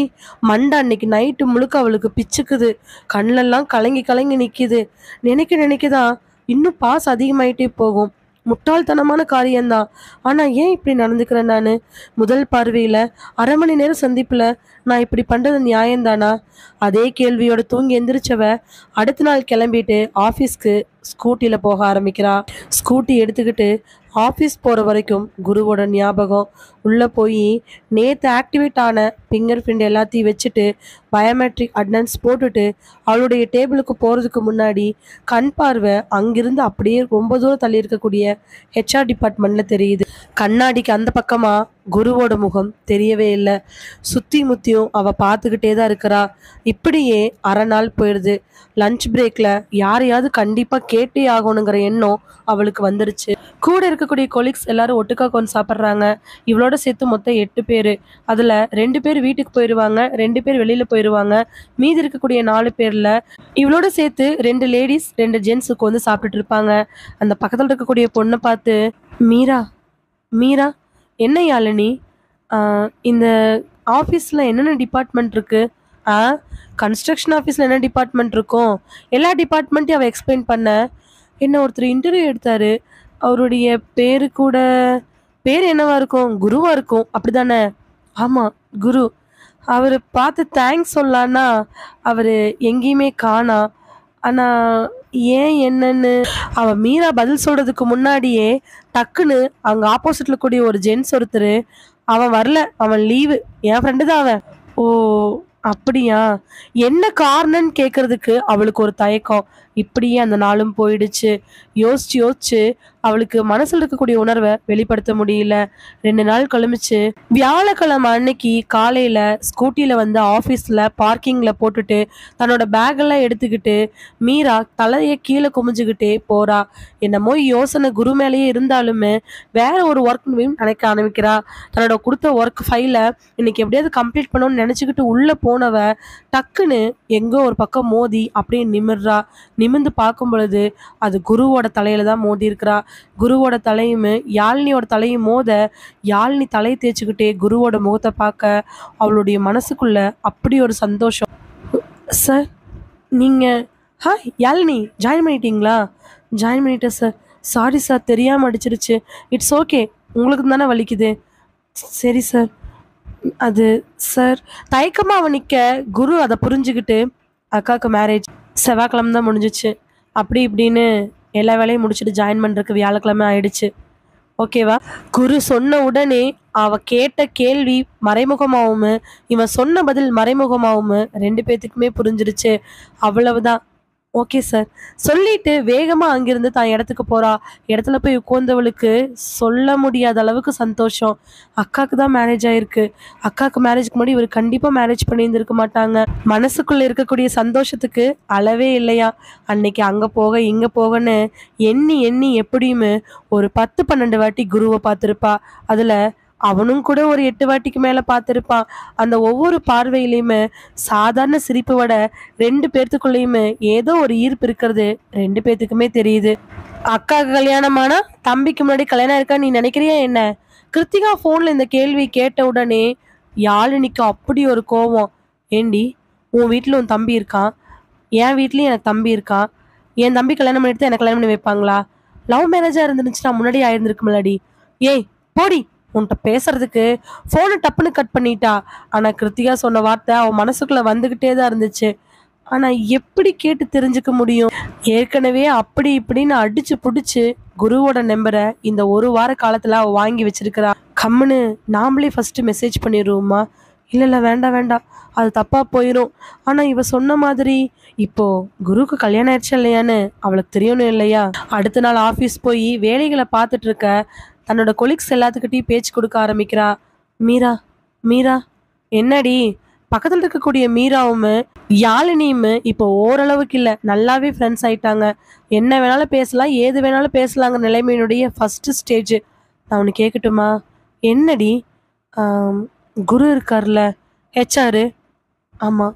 மண்டை அன்னைக்கு நைட்டு முழுக்க அவளுக்கு பிச்சுக்குது, கண்ணெல்லாம் கலங்கி கலங்கி நிற்கிது. நினைக்க நினைக்கதான் இன்னும் பாஸ் அதிகமாயிட்டே போகும். முட்டாள்தனமான காரியம்தான். ஆனால் ஏன் இப்படி நடந்துக்கிறேன் நான்? முதல் பார்வையில் 1/2 மணி நேரம் சந்திப்பில் நான் இப்படி பண்ணுறது நியாயம்தானா? அதே கேள்வியோட தூங்கி எந்திரிச்சவ அடுத்த நாள் கிளம்பிட்டு ஆஃபீஸ்க்கு ஸ்கூட்டியில் போக ஆரம்பிக்கிறா. ஸ்கூட்டி எடுத்துக்கிட்டு ஆஃபீஸ் போகிற வரைக்கும் குருவோட ஞாபகம். உள்ளே போய் நேற்று ஆக்டிவேட் ஆன ஃபிங்கர் பிரிண்ட் எல்லாத்தையும் வச்சுட்டு பயோமெட்ரிக் அட்டனன்ஸ் போட்டுட்டு அவளுடைய டேபிளுக்கு போகிறதுக்கு முன்னாடி கண் பார்வை அங்கிருந்து அப்படியே ரொம்ப தூரம் தள்ளி இருக்கக்கூடிய ஹெச்ஆர் டிபார்ட்மெண்ட்டில் தெரியுது. கண்ணாடிக்கு அந்த பக்கமாக குருவோட முகம் தெரியவே இல்லை. சுற்றி முத்தியும் அவள் பார்த்துக்கிட்டே தான் இருக்கிறா. இப்படியே 1/2 நாள் போயிடுது. லஞ்ச் பிரேக்கில் யாரையாவது கண்டிப்பாக கேட்டே ஆகணுங்கிற எண்ணம் அவளுக்கு வந்துருச்சு. கூட இருக்கக்கூடிய கொலீக்ஸ் எல்லாரும் ஒட்டுக்கா கொஞ்சம் சாப்பிட்றாங்க. இவளோட சேர்த்து மொத்தம் 8 பேர். அதில் 2 பேர் வீட்டுக்கு போயிடுவாங்க, 2 பேர் வெளியில் போயிடுவாங்க. மீதி இருக்கக்கூடிய 4 பேரில் இவளோட சேர்த்து 2 லேடிஸ் 2 ஜென்ஸுக்கு வந்து சாப்பிட்டுட்டு இருப்பாங்க. அந்த பக்கத்தில் இருக்கக்கூடிய பொண்ணை பார்த்து, மீரா மீரா என்ன யாழினி, இந்த ஆஃபீஸில் என்னென்ன டிபார்ட்மெண்ட் இருக்குது? கன்ஸ்ட்ரக்ஷன் ஆஃபீஸில் என்ன டிபார்ட்மெண்ட் இருக்கும்? எல்லா டிபார்ட்மெண்ட்டையும் அவள் எக்ஸ்பிளைன் பண்ண, என்ன ஒருத்தர் இன்டர்வியூ எடுத்தார், அவருடைய பேர் கூட பேர் என்னவா இருக்கும்? குருவா இருக்கும், அப்படி தானே? ஆமாம் குரு. அவர் பார்த்து தேங்க்ஸ் சொல்லலான்னா அவர் எங்கேயுமே காணா. ஆனால் ஏன் என்னன்னு அவன் மீரா பதில் சொல்கிறதுக்கு முன்னாடியே டக்குன்னு அவங்க ஆப்போசிட்டில் கூடிய ஒரு ஜென்ஸ் ஒருத்தர், அவன் வரல, அவன் லீவு, என் ஃப்ரெண்டு தான் அவன். ஓ அப்படியா? என்ன காரணம்னு கேட்கறதுக்கு அவளுக்கு ஒரு தயக்கம். இப்படியே அந்த நாளும் போயிடுச்சு. யோசிச்சு யோசிச்சு அவளுக்கு மனசில் இருக்கக்கூடிய உணர்வை வெளிப்படுத்த முடியல. 2 நாள் கழிச்சு வியாழக்கிழமை அன்னைக்கு காலையில் ஸ்கூட்டியில் வந்து ஆஃபீஸில் பார்க்கிங்கில் போட்டுட்டு தன்னோட பேக்கெல்லாம் எடுத்துக்கிட்டு மீரா தலையை கீழே குமிஞ்சுக்கிட்டே போகிறா. என்னமோ யோசனை குரு மேலேயே இருந்தாலுமே வேற ஒரு ஒர்க் நினைக்க ஆரம்பிக்கிறா. தன்னோட கொடுத்த ஒர்க் ஃபைலை இன்னைக்கு எப்படியாவது கம்ப்ளீட் பண்ணணும்னு நினச்சிக்கிட்டு உள்ளே போனவ டக்குன்னு எங்கோ ஒரு பக்கம் மோதி அப்படியே நிமிர்றா. நிமிர்ந்து பார்க்கும் பொழுது அது குருவோட தலையில தான் மோதி இருக்கிறா. குருவோட தலையும் யாழினியோட தலையும் மோத யாழினி தலையை தேய்ச்சிக்கிட்டே குருவோட முகத்தை பார்க்க அவளுடைய மனசுக்குள்ள அப்படி ஒரு சந்தோஷம். சார் நீங்கள் யாழினி ஜாயின் பண்ணிட்டீங்களா? ஜாயின் பண்ணிட்டேன் சார். சாரி சார், தெரியாமல் அடிச்சிருச்சு. இட்ஸ் ஓகே, உங்களுக்கு தானே வலிக்குது. சரி சார். அது சார் தயக்கமாக அவன் நிற்க குரு அதை புரிஞ்சுக்கிட்டு, அக்காவுக்கு மேரேஜ் செவ்வாய்க்கிழமை தான் முடிஞ்சிச்சு, அப்படி இப்படின்னு எல்லா வேலையும் முடிச்சுட்டு ஜாயின் பண்ணுறதுக்கு வியாழக்கிழமை ஆயிடுச்சு, ஓகேவா? குரு சொன்ன உடனே அவ கேட்ட கேள்வி மறைமுகமாகவும் இவன் சொன்ன பதில் மறைமுகமாகவும் 2 பேர்த்துக்குமே புரிஞ்சிருச்சு. அவ்வளவுதான். ஓகே சார் சொல்லிட்டு வேகமாக அங்கிருந்து தான் இடத்துக்கு போகிறா. இடத்துல போய் உட்கார்ந்தவளுக்கு சொல்ல முடியாத அளவுக்கு சந்தோஷம். அக்காவுக்கு தான் மேரேஜ் ஆயிருக்கு. அக்காவுக்கு மேரேஜ்க்கு முன்னாடி இவர் கண்டிப்பாக மேரேஜ் பண்ணியிருந்திருக்க மாட்டாங்க. மனசுக்குள்ளே இருக்கக்கூடிய சந்தோஷத்துக்கு அளவே இல்லையா. அன்னைக்கு அங்கே போக இங்கே போகன்னு எண்ணி எண்ணி எப்படியுமே ஒரு 10-12 வாட்டி குருவை பார்த்துருப்பா. அதில் அவனும் கூட ஒரு 8 வாட்டிக்கு மேலே பார்த்துருப்பான். அந்த ஒவ்வொரு பார்வையிலையுமே சாதாரண சிரிப்பு விட 2 பேர்த்துக்குள்ளேயுமே ஏதோ ஒரு ஈர்ப்பு இருக்கிறது 2 பேர்த்துக்குமே தெரியுது. அக்காவுக்கு கல்யாணமானா தம்பிக்கு முன்னாடி கல்யாணம் இருக்கா நீ நினைக்கிறியா என்ன? கிருத்திகா ஃபோனில் இந்த கேள்வி கேட்ட உடனே யாழினிக்கு அப்படி ஒரு கோவம். ஏண்டி, உன் வீட்டில் உன் தம்பி இருக்கான், என் வீட்லேயும் எனக்கு தம்பி இருக்கான். என் தம்பி கல்யாணம் பண்ணிட்டு எனக்கு கல்யாணம் பண்ணி வைப்பாங்களா? லவ் மேரேஜாக இருந்துச்சுன்னா முன்னாடி ஆயிருந்திருக்குமில்லடி. ஏய் போடி, உன்கிட்ட பேசுறதுக்கு ஃபோனை டப்புன்னு கட் பண்ணிட்டா. ஆனால் கிருத்திகா சொன்ன வார்த்தை அவன் மனசுக்குள்ளே வந்துக்கிட்டே தான் இருந்துச்சு. ஆனா எப்படி கேட்டு தெரிஞ்சுக்க முடியும்? ஏற்கனவே அப்படி இப்படின்னு அடிச்சு புடிச்சு குருவோட நம்பரை இந்த ஒரு வார காலத்துல அவ வாங்கி வச்சிருக்கிறா. கம்முன்னு நாமளே ஃபர்ஸ்ட் மெசேஜ் பண்ணிடுவோமா? இல்ல இல்ல, வேண்டாம் வேண்டாம், அது தப்பா போயிடும். ஆனா இவ சொன்ன மாதிரி இப்போ குருக்கு கல்யாணம் ஆயிடுச்சு இல்லையான்னு அவளுக்கு தெரியணும் இல்லையா? அடுத்த நாள் ஆஃபீஸ் போய் வேலைகளை பார்த்துட்டு இருக்க தன்னோட கொலீக்ஸ் எல்லாத்துக்கிட்டையும் பேச்சு கொடுக்க ஆரம்பிக்கிறா. மீரா, மீரா, என்னடி? பக்கத்துல இருக்கக்கூடிய மீராவும் யாழினியும் இப்போ ஓரளவுக்கு இல்லை, நல்லாவே ஃப்ரெண்ட்ஸ் ஆயிட்டாங்க. என்ன வேணாலும் பேசலாம், ஏது வேணாலும் பேசலாங்கிற நிலைமையினுடைய ஃபர்ஸ்ட் ஸ்டேஜ். நான் ஒன்று கேட்கட்டுமா? என்னடி? ஆம், குரு இருக்கார்ல, ஹெச்ஆர். ஆமாம்,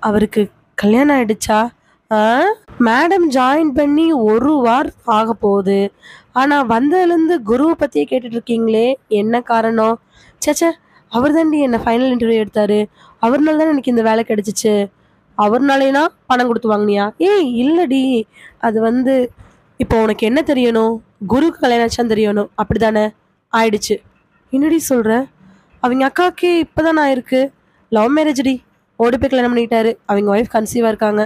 அவருக்கு கல்யாணம் ஆயிடுச்சா? ஆ, மேடம் ஜாயின் பண்ணி ஒரு வாரம் ஆக போகுது. ஆனால் வந்ததுலேருந்து குருவை பற்றியே கேட்டுட்டு இருக்கீங்களே, என்ன காரணம்? சேச்சே, அவர் தாண்டி என்னை ஃபைனல் இன்டர்வியூ எடுத்தாரு, அவர்னால தானே எனக்கு இந்த வேலை கிடைச்சிச்சு. அவர்னாலேனா பணம் கொடுத்து வாங்கினியா? ஏய் இல்லடி, அது வந்து இப்போ உனக்கு என்ன தெரியணும்? குருக்கு கல்யாணம் ஆச்சான்னு தெரியணும், அப்படிதானே? ஆயிடுச்சு. என்னடி சொல்ற? அவங்க அக்காவுக்கு இப்போதான் ஆயிருக்கு. லவ் மேரேஜ்டி, ஓடி போய் கல்யாணம் பண்ணிக்கிட்டாரு. அவங்க ஒய்ஃப் கன்சீவாக இருக்காங்க,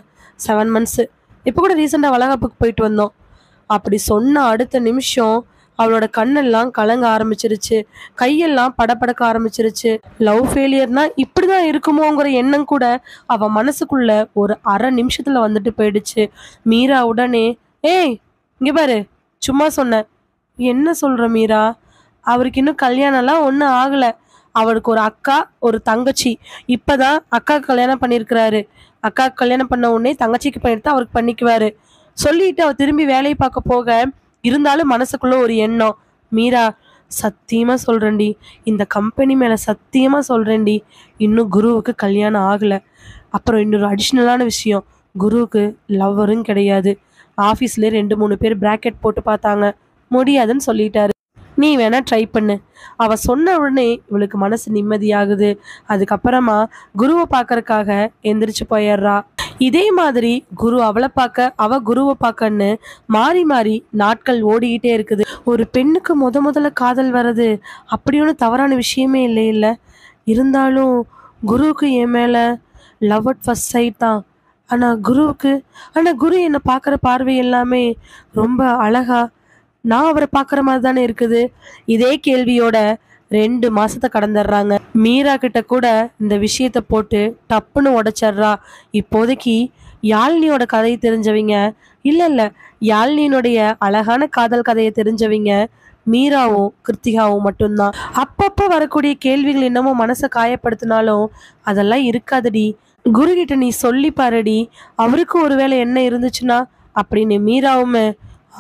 7 months. இப்போ கூட ரீசெண்டாக வளகாப்புக்கு போயிட்டு வந்தோம். அப்படி சொன்ன அடுத்த நிமிஷம் அவளோட கண்ணெல்லாம் கலங்க ஆரம்பிச்சிருச்சு, கையெல்லாம் படபடக்க ஆரம்பிச்சிருச்சு. லவ் ஃபெயிலியர்னா இப்படிதான் இருக்குமோங்கிற எண்ணம் கூட அவ மனசுக்குள்ள ஒரு அரை நிமிஷத்துல வந்துட்டு போயிடுச்சு. மீரா உடனே, ஏய் இங்க பாரு, சும்மா சொன்னேன். என்ன சொல்ற மீரா? அவருக்கு இன்னும் கல்யாணம்லாம் ஒன்றும் ஆகல. அவருக்கு ஒரு அக்கா, ஒரு தங்கச்சி. இப்பதான் அக்கா கல்யாணம் பண்ணியிருக்கிறாரு. அக்கா கல்யாணம் பண்ண உடனே தங்கச்சிக்கு பண்ணிட்டு அவருக்கு பண்ணிக்குவாரு சொல்லிட்டு அவ திரும்பி வேலையை பார்க்க போக இருந்தாலும் மனசுக்குள்ள ஒரு எண்ணம். மீரா, சத்தியமா சொல்றேன்டி, இந்த கம்பெனி மேல சத்தியமா சொல்றேன்டி, இன்னும் குருவுக்கு கல்யாணம் ஆகல. அப்புறம் இன்னொரு அடிஷ்னலான விஷயம், குருவுக்கு லவ்வரும் கிடையாது. ஆஃபீஸ்ல 2-3 பேர் பிராக்கெட் போட்டு பார்த்தாங்க, முடியாதுன்னு சொல்லிட்டாரு. நீ வேணா ட்ரை பண்ணு. அவ சொன்ன உடனே இவளுக்கு மனசு நிம்மதியாகுது. அதுக்கப்புறமா குருவை பார்க்கறக்காக எந்திரிச்சு போயிடுறா. இதே மாதிரி குரு அவளை பார்க்க, அவ குருவை பார்க்கன்னு மாறி மாறி நாட்கள் ஓடிக்கிட்டே இருக்குது. ஒரு பெண்ணுக்கு முதல்ல காதல் வர்றது அப்படி ஒன்றும் தவறான விஷயமே இல்லை இல்லை. இருந்தாலும் குருவுக்கு என் மேலே லவ் அட் ஃபர்ஸ்ட் சைட் தான். ஆனால் குரு என்னை பார்க்குற பார்வை எல்லாமே ரொம்ப அழகா, நான் அவரை பார்க்குற மாதிரி தானே இருக்குது. இதே கேள்வியோட 2 மாசத்தை கடந்துடுறாங்க. மீரா கிட்ட கூட இந்த விஷயத்த போட்டு டப்புன்னு உடைச்சிட்றா. இப்போதைக்கு யாழினியோட கதையை தெரிஞ்சவங்க, இல்லை யாழினியினுடைய அழகான காதல் கதையை தெரிஞ்சவங்க மீராவும் கிருத்திகாவும் மட்டும்தான். அப்பப்போ வரக்கூடிய கேள்விகள் என்னமோ மனசை காயப்படுத்தினாலும் அதெல்லாம் இருக்காதடி. குரு கிட்ட நீ சொல்லி பாருடி, அவருக்கு ஒருவேளை என்ன இருந்துச்சுன்னா அப்படின்னு. மீராவும்,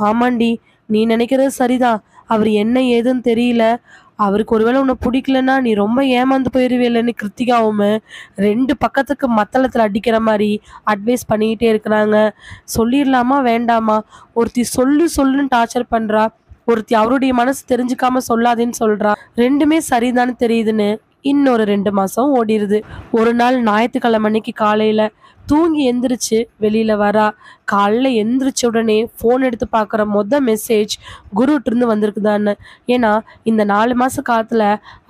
ஆமாண்டி, நீ நினைக்கிறது சரிதான், அவர் என்ன ஏதுன்னு தெரியல, அவருக்கு ஒருவேளை உன்னை பிடிக்கலன்னா நீ ரொம்ப ஏமாந்து போயிருவேலன்னு கிருத்திகாவும் 2 பக்கத்துக்கு மத்தளத்தில் அடிக்கிற மாதிரி அட்வைஸ் பண்ணிக்கிட்டே இருக்கிறாங்க. சொல்லிடலாமா வேண்டாமா? ஒருத்தி சொல்லுன்னு டார்ச்சர் பண்ணுறா, ஒருத்தி அவருடைய மனசு தெரிஞ்சுக்காம சொல்லாதேன்னு சொல்றா. ரெண்டுமே சரிதான்னு தெரியுதுன்னு இன்னொரு 2 மாசம் ஓடிடுது. ஒரு நாள் ஞாயிற்றுக்கிழமை அன்னைக்கு காலையில தூங்கி எந்திரிச்சு வெளியில வரா. காலைல எந்திரிச்ச உடனே ஃபோன் எடுத்து பார்க்குற மெசேஜ் குருட்டிருந்து வந்திருக்குதான்னு. ஏன்னா இந்த 4 மாச காலத்துல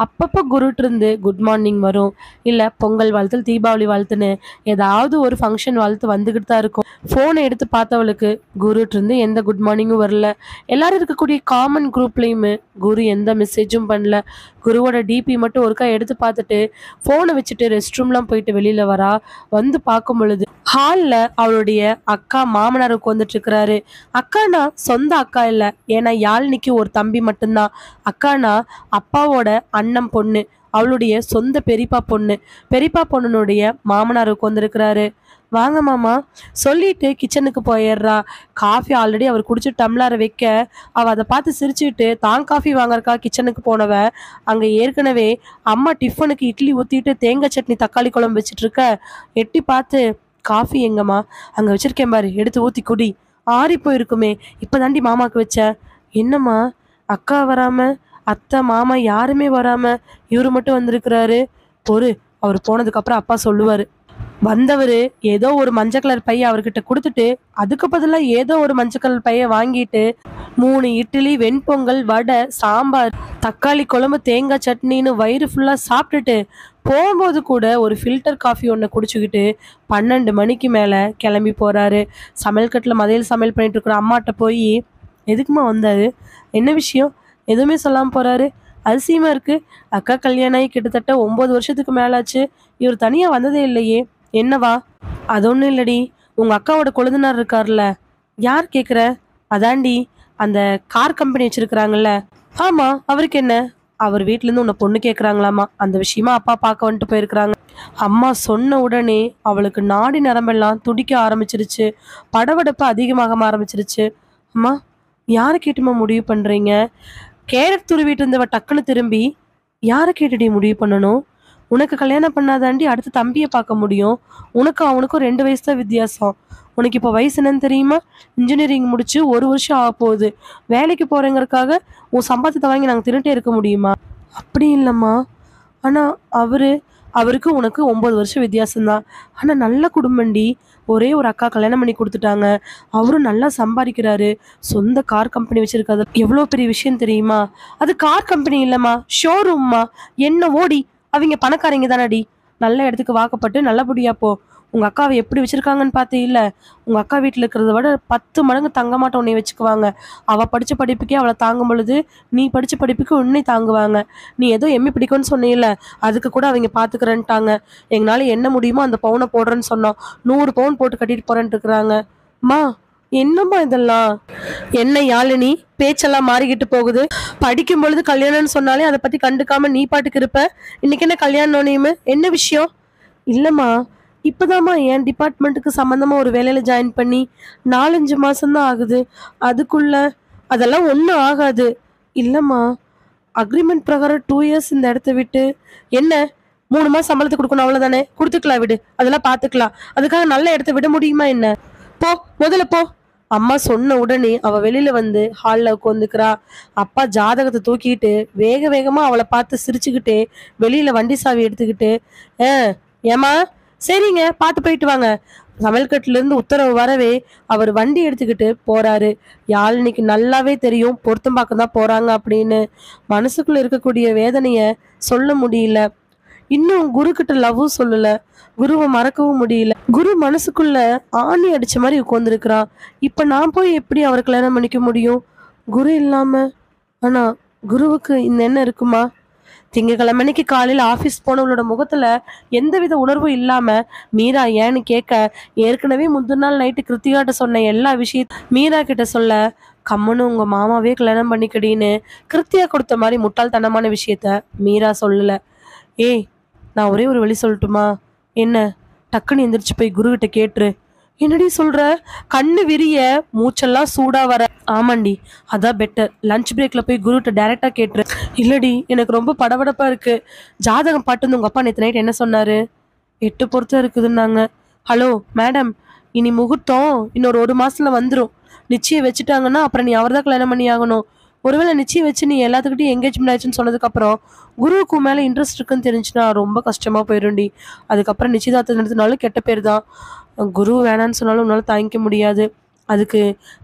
அப்பப்போ குருட்டிருந்து குட் மார்னிங் வரும், இல்லை பொங்கல் வாழ்த்து, தீபாவளி வாழ்த்துன்னு ஏதாவது ஒரு ஃபங்க்ஷன் வாழ்த்து வந்துக்கிட்டு தான் இருக்கும். ஃபோனை எடுத்து பார்த்தவளுக்கு குருட்டிருந்து எந்த குட் மார்னிங்கும் வரல. எல்லாரும் இருக்கக்கூடிய காமன் குரூப்லேயுமே குரு எந்த மெசேஜும் பண்ணல. குருவோட டிபி மட்டும் ஒருக்கா எடுத்து பார்த்துட்டு ஃபோனை வச்சுட்டு ரெஸ்ட் ரூம்லாம் போயிட்டு வெளியில வரா. வந்து பார்க்கும் பொழுது ஹாலில் அவளுடைய அக்கா மாமனார் உட்காந்துட்டு இருக்கிறாரு. அக்கானா சொந்த அக்கா இல்லை, ஏன்னா யாழினிக்கு ஒரு தம்பி மட்டும்தான். அக்கானா அப்பாவோட அண்ணன் பொண்ணு, அவளுடைய சொந்த பெரியப்பா பொண்ணுனுடைய மாமனார் உட்காந்துருக்கிறாரு. வாங்க மாமா சொல்லிட்டு கிச்சனுக்கு போயிடுறா. காஃபி ஆல்ரெடி அவர் குடிச்சு டம்ளரை வைக்க அவள் அதை பார்த்து சிரிச்சுட்டு தான் காஃபி வாங்கறக்கா கிச்சனுக்கு போனவ அங்கே ஏற்கனவே அம்மா டிஃபனுக்கு இட்லி ஊற்றிட்டு தேங்காய் சட்னி தக்காளி குழம்பு வச்சுட்டு இருக்க. எட்டி பார்த்து, காஃபி எங்கம்மா? அங்கே வச்சிருக்கேன் பாரு, எடுத்து ஊற்றி குடி, ஆறி போயிருக்குமே, இப்போ தாண்டி மாமாவுக்கு வச்ச. என்னம்மா அக்கா வராம, அத்தை மாமா யாருமே வராம இவரு மட்டும் வந்திருக்கிறாரு, பொறு, அவர் போனதுக்கப்புறம் அப்பா சொல்லுவாரு. வந்தவரு ஏதோ ஒரு மஞ்சள் கலர் பைய அவர்கிட்ட குடுத்துட்டு, அதுக்கு பதிலா ஏதோ ஒரு மஞ்சள் கலர் பைய வாங்கிட்டு 3 இட்லி, வெண்பொங்கல், வடை, சாம்பார், தக்காளி குழம்பு, தேங்காய் சட்னின்னு வயிறு ஃபுல்லா சாப்பிட்டுட்டு, போம்போது கூட ஒரு ஃபில்டர் காஃபி ஒண்ண குடிச்சுக்கிட்டு 12 மணிக்கு மேல கிளம்பி போறாரு. சமையல் கட்டுல மதியம் சமையல் பண்ணிட்டு இருக்கிற அம்மாட்ட போயி, "எதுக்கும்மா வந்தாரு? என்ன விஷயம்?" எதுவுமே சொல்லாம போறாரு. அதிசயமா இருக்கு. அக்கா கல்யாணம் ஆகி கிட்டத்தட்ட 9 வருஷத்துக்கு மேல ஆச்சு. இவர் தனியா வந்ததே இல்லையே! என்னவா? அது ஒண்ணும் இல்லடி. உங்க அக்காவோட கொழுந்தனார் இருக்கார்ல. யார் கேட்குற? அதான்டி அந்த கார் கம்பெனி வச்சிருக்கிறாங்கல்ல. ஆமா, அவருக்கு என்ன? அவர் வீட்ல இருந்து உன்னை பொண்ணு கேட்குறாங்களாமா. அந்த விஷயமா அப்பா பார்க்க வந்துட்டு போயிருக்கிறாங்க. அம்மா சொன்ன உடனே அவளுக்கு நாடி நரம்பெல்லாம் துடிக்க ஆரம்பிச்சிருச்சு. படபடப்பு அதிகமாக ஆரம்பிச்சிருச்சு. அம்மா, யாரை கேட்டுமா முடிவு பண்றீங்க? கேரட் துருவிட்டு இருந்தவ டக்குன்னு திரும்பி, யாரை கேட்டுடி முடிவு பண்ணணும்? உனக்கு கல்யாணம் பண்ணாதாண்டி அடுத்து தம்பியை பார்க்க முடியும். உனக்கும் அவனுக்கும் 2 வயசு தான் வித்தியாசம். உனக்கு இப்போ வயசு என்னன்னு தெரியுமா? இன்ஜினியரிங் முடிச்சு 1 வருஷம் ஆக போகுது. வேலைக்கு போறேங்கிறதுக்காக உன் சம்பாத்தியத்தை வாங்கி நாங்கள் தின்னுட்டே இருக்க முடியுமா? அப்படி இல்லைம்மா. ஆனா அவரு அவருக்கு உனக்கு 9 வருஷம் வித்தியாசம்தான். ஆனா நல்ல குடும்பம்டி. ஒரே ஒரு அக்கா கல்யாணம் பண்ணி கொடுத்துட்டாங்க. அவரும் நல்லா சம்பாதிக்கிறாரு. சொந்த கார் கம்பெனி வச்சிருக்காரு. எவ்வளோ பெரிய விஷயம் தெரியுமா? அது கார் கம்பெனி இல்லம்மா, ஷோரூம்மா. என்ன ஓடி அவங்க பணக்காரங்க தானடி. நல்ல இடத்துக்கு வாக்கப்பட்டு நல்லபடியா போ. உங்க அக்காவை எப்படி வச்சிருக்காங்கன்னு பார்த்தே இல்ல. உங்க அக்கா வீட்டில் இருக்கிறத விட 10 மடங்கு தங்கமாட்ட உன்னை வச்சுக்குவாங்க. அவ படிச்ச படிப்புக்கே அவளை தாங்கும் பொழுது நீ படிச்ச படிப்புக்கு உன்னை தாங்குவாங்க. நீ ஏதோ எம்மி பிடிக்கும்னு சொன்னீல்ல, அதுக்கு கூட அவங்க பாத்துக்கிறேன்ட்டாங்க. எங்களால என்ன முடியுமோ அந்த பவுனை போடுறேன்னு சொன்னோம். 100 பவுன் போட்டு கட்டிட்டு போறேன்ட்டு இருக்கிறாங்க. மா, என்னம்மா இதெல்லாம்? என்ன யாழினி, பேச்செல்லாம் மாறிக்கிட்டு போகுது. படிக்கும் பொழுது கல்யாணம்னு சொன்னாலே அதை பத்தி கண்டுக்காம நீ பாட்டுக்கு இருப்ப. இன்னைக்கு என்ன கல்யாணம்? என்ன விஷயம்? இல்லம்மா, இப்பதாம்மா என் டிபார்ட்மெண்ட்டுக்கு சம்மந்தமா ஒரு வேலையில ஜாயின் பண்ணி 4-5 மாசம்தான் ஆகுது. அதுக்குள்ள அதெல்லாம் ஒன்றும் ஆகாது. இல்லம்மா, அக்ரிமெண்ட் பிரகாரம் 2 இயர்ஸ் இந்த இடத்த விட்டு என்ன 3 மாசம் சம்பளத்தை கொடுக்கணும், அவ்வளவுதானே? கொடுத்துக்கலாம், விடு, அதெல்லாம் பார்த்துக்கலாம். அதுக்காக நல்ல இடத்த விட முடியுமா என்ன? போ, முதல்ல போ. அம்மா சொன்ன உடனே அவ வெளியில வந்து ஹால்ல உட்காந்துக்கிறா. அப்பா ஜாதகத்தை தூக்கிட்டு வேக வேகமா அவளை பார்த்து சிரிச்சுக்கிட்டே வெளியில வண்டி சாவி எடுத்துக்கிட்டு, ஏமா, சரிங்க, பார்த்து போயிட்டு வாங்க. சமையல்கட்டுல இருந்து உத்தரவு வரவே அவர் வண்டி எடுத்துக்கிட்டு போறாரு. யாழினிக்கு நல்லாவே தெரியும் பொருத்தம் பார்க்க தான் போறாங்க அப்படின்னு. மனசுக்குள்ள இருக்கக்கூடிய வேதனைய சொல்ல முடியல. இன்னும் குரு கிட்ட லவ்வும் சொல்லல. குருவை மறக்கவும் முடியல. குரு மனசுக்குள்ள ஆணி அடிச்ச மாதிரி உட்கார்ந்துருக்கிறான். இப்ப நான் போய் எப்படி அவரை கல்யாணம் பண்ணிக்க முடியும் குரு இல்லாம? ஆனா குருவுக்கு இந்த எண்ணம் இருக்குமா? திங்கக்கிழமைக்கு காலையில் ஆஃபீஸ் போனவளோட முகத்துல எந்தவித உணர்வும் இல்லாம மீரா ஏன்னு கேட்க, ஏற்கனவே முந்தின நாள் நைட்டு கிருத்திகாட்ட சொன்ன எல்லா விஷயத்தையும் மீரா கிட்ட சொல்ல, கம்முன்னு உங்க மாமாவே கல்யாணம் பண்ணிக்கடின்னு கிருத்தியா கொடுத்த மாதிரி முட்டாள்தனமான விஷயத்த மீரா சொல்லல. ஏய், நான் ஒரே ஒரு வழி சொல்லட்டுமா? என்ன? டக்குன்னு எந்திரிச்சு போய் குரு கிட்ட கேட்டுரு. என்னடி சொல்ற? கண்ணு விரிய, மூச்செல்லாம் சூடா வர. ஆமாண்டி, அதான் பெட்டர். லஞ்ச் பிரேக்ல போய் குருட்ட டைரக்டா கேட்டுரு. இல்லடி, எனக்கு ரொம்ப படபடப்பா இருக்கு. ஜாதகம் பாட்டு உங்க அப்பா நேற்று நைட் என்ன சொன்னாரு? 8 பொருத்தம் இருக்குதுன்னாங்க. ஹலோ மேடம், இனி முகூர்த்தம் இன்னொரு 1 மாசத்துல வந்துடும். நிச்சயம் வச்சுட்டாங்கன்னா அப்புறம் நீ அவர் தான் கல்யாணம் பண்ணி ஆகணும். ஒருவேளை நிச்சயம் வச்சு நீ எல்லாத்துக்கிட்டையும் என்கேஜ்மெண்ட் ஆயிடுச்சுன்னு சொன்னதுக்கப்புறம் குருவுக்கு மேலே இன்ட்ரெஸ்ட் இருக்குன்னு தெரிஞ்சுன்னா ரொம்ப கஷ்டமாக போயிடும்டி. அதுக்கப்புறம் நிச்சயதார்த்தம் நடத்தினாலும் கெட்ட பேர் தான். குரு வேணான்னு சொன்னாலும் உன்னால தாங்கிக்க முடியாது. அதுக்கு